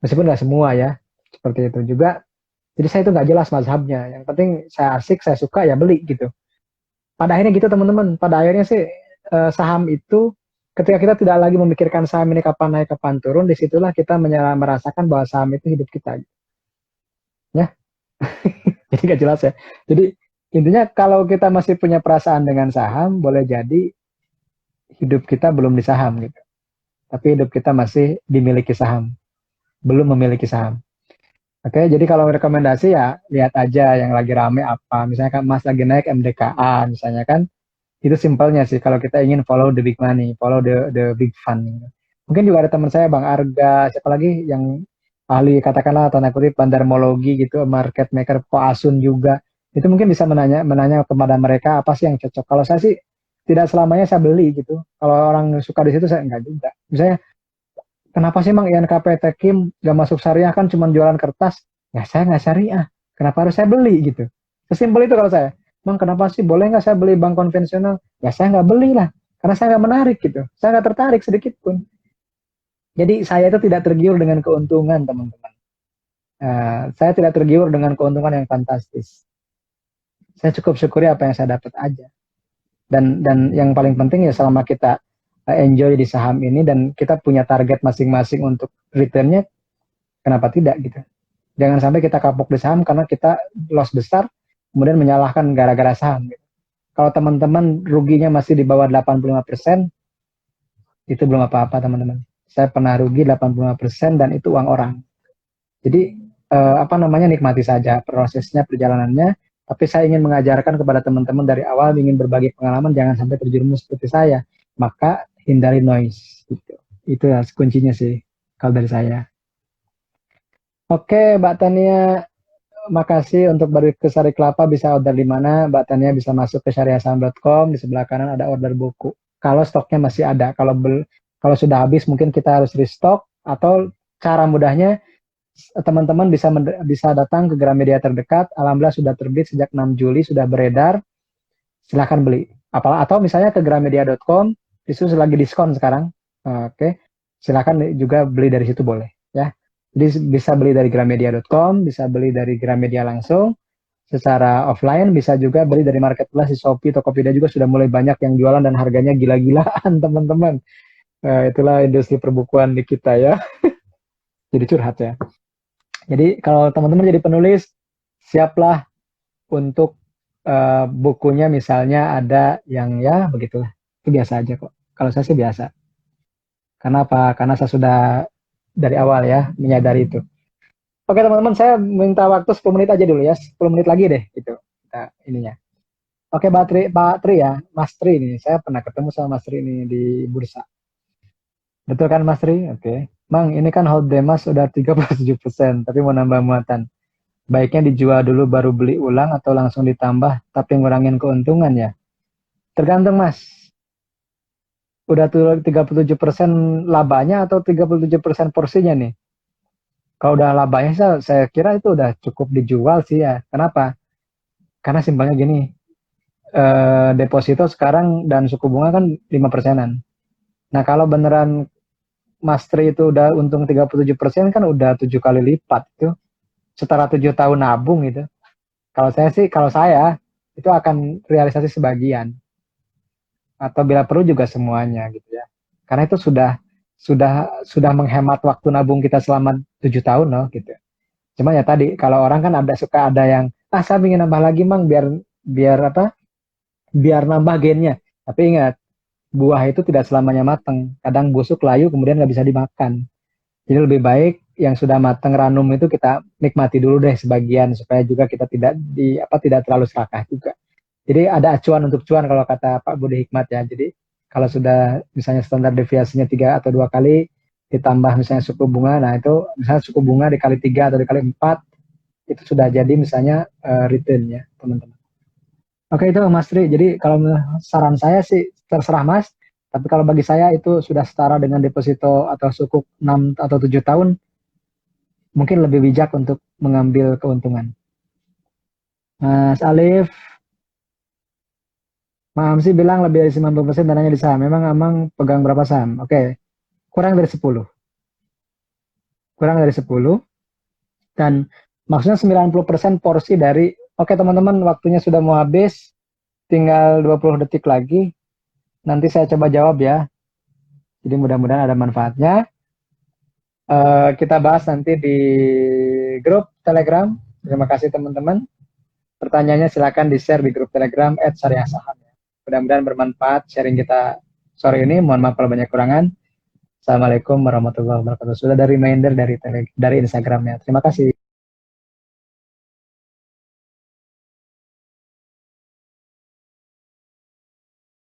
Meskipun nggak semua ya, seperti itu juga. Jadi saya itu nggak jelas mazhabnya. Yang penting saya asik, saya suka ya beli gitu. Pada akhirnya gitu teman-teman. Pada akhirnya sih saham itu ketika kita tidak lagi memikirkan saham ini kapan naik, kapan turun, disitulah kita merasakan bahwa saham itu hidup kita. Ya, jadi nggak jelas ya. Jadi intinya kalau kita masih punya perasaan dengan saham, boleh jadi hidup kita belum di saham gitu. Tapi hidup kita masih dimiliki saham, belum memiliki saham. Oke, jadi kalau rekomendasi ya lihat aja yang lagi rame apa. Misalnya kan Mas lagi naik MDKA, misalnya kan itu simpelnya sih. Kalau kita ingin follow the big money, follow the big fund. Gitu. Mungkin juga ada teman saya Bang Arga, siapa lagi yang ahli katakanlah tanda kutip bandarmologi gitu, market maker Koasun juga. Itu mungkin bisa menanya kepada mereka apa sih yang cocok. Kalau saya sih tidak selamanya saya beli gitu. Kalau orang suka di situ saya enggak juga. Misalnya kenapa sih Mang INKP Tekim gak masuk syariah kan cuma jualan kertas? Ya saya nggak syariah. Kenapa harus saya beli gitu? Sesimpel itu kalau saya. Mang kenapa sih boleh nggak saya beli bank konvensional? Ya saya nggak beli lah. Karena saya nggak menarik gitu. Saya nggak tertarik sedikit pun. Jadi saya itu tidak tergiur dengan keuntungan teman-teman. Saya tidak tergiur dengan keuntungan yang fantastis. Saya cukup syukuri apa yang saya dapat aja. Dan yang paling penting ya selama kita enjoy di saham ini dan kita punya target masing-masing untuk returnnya, kenapa tidak gitu. Jangan sampai kita kapok di saham karena kita loss besar, kemudian menyalahkan gara-gara saham. Gitu. Kalau teman-teman ruginya masih di bawah 85%, itu belum apa-apa teman-teman. Saya pernah rugi 85% dan itu uang orang. Jadi nikmati saja prosesnya, perjalanannya. Tapi saya ingin mengajarkan kepada teman-teman dari awal ingin berbagi pengalaman, jangan sampai terjerumus seperti saya. Maka hindari noise. Gitu. Itu kuncinya sih kalau dari saya. Oke, Mbak Tania, makasih untuk beri ke Sari Kelapa bisa order di mana. Mbak Tania bisa masuk ke syariahsaham.com, di sebelah kanan ada order buku. Kalau stoknya masih ada, kalau sudah habis mungkin kita harus restock atau cara mudahnya teman-teman bisa datang ke Gramedia terdekat. Alhamdulillah sudah terbit sejak 6 Juli sudah beredar. Silahkan beli. Atau misalnya ke gramedia.com itu lagi diskon sekarang. Oke. Silahkan juga beli dari situ boleh ya. Jadi bisa beli dari gramedia.com, bisa beli dari Gramedia langsung secara offline, bisa juga beli dari marketplace di Shopee, Tokopedia juga sudah mulai banyak yang jualan dan harganya gila-gilaan teman-teman. Itulah industri perbukuan di kita ya. Jadi curhat ya. Jadi kalau teman-teman jadi penulis, siaplah untuk bukunya misalnya ada yang ya begitulah. Itu biasa aja kok. Kalau saya sih biasa. Karena apa? Karena saya sudah dari awal ya menyadari itu. Oke teman-teman, saya minta waktu 10 menit aja dulu ya. 10 menit lagi deh gitu. Nah, ininya. Oke Pak Tri ya, Mas Tri nih. Saya pernah ketemu sama Mas Tri ini di bursa. Betul kan Mas Tri? Oke. Mang, ini kan hold Demas udah 37%, tapi mau nambah muatan. Baiknya dijual dulu baru beli ulang atau langsung ditambah tapi ngurangin keuntungan ya. Tergantung Mas. Udah 37% labanya atau 37% porsinya nih? Kalau udah labanya saya kira itu udah cukup dijual sih ya. Kenapa? Karena simpelnya gini, deposito sekarang dan suku bunga kan 5%-an. Nah kalau beneran Mas Tri itu udah untung 37% kan udah 7 kali lipat itu. Setara 7 tahun nabung gitu. Kalau saya itu akan realisasi sebagian atau bila perlu juga semuanya gitu ya. Karena itu sudah menghemat waktu nabung kita selama 7 tahun loh gitu. Cuma ya tadi kalau orang kan suka ada yang saya ingin nambah lagi Mang biar biar apa? Biar nambah gennya. Tapi ingat, buah itu tidak selamanya matang. Kadang busuk, layu, kemudian nggak bisa dimakan. Jadi lebih baik yang sudah matang ranum itu kita nikmati dulu deh sebagian supaya juga kita tidak terlalu serakah juga. Jadi ada acuan untuk cuan kalau kata Pak Budi Hikmat ya. Jadi kalau sudah misalnya standar deviasinya 3 atau 2 kali ditambah misalnya suku bunga, nah itu misalnya suku bunga dikali 3 atau dikali 4 itu sudah jadi misalnya return ya teman-teman. Oke itu Mas Tri. Jadi kalau saran saya sih terserah Mas. Tapi kalau bagi saya itu sudah setara dengan deposito atau sukuk 6 atau 7 tahun, mungkin lebih bijak untuk mengambil keuntungan. Mas Alif, Mas Amsi bilang lebih dari 90% dananya di saham. Memang Amang pegang berapa saham? Oke, kurang dari 10. Kurang dari 10. Dan maksudnya 90% porsi dari, oke teman-teman waktunya sudah mau habis, tinggal 20 detik lagi. Nanti saya coba jawab ya. Jadi mudah-mudahan ada manfaatnya. Kita bahas nanti di grup Telegram. Terima kasih teman-teman. Pertanyaannya silakan di-share di grup Telegram @syariahsaham. Mudah-mudahan bermanfaat sharing kita sore ini. Mohon maaf kalau banyak kurangan. Assalamualaikum warahmatullahi wabarakatuh. Sudah ada reminder dari Instagramnya. Terima kasih.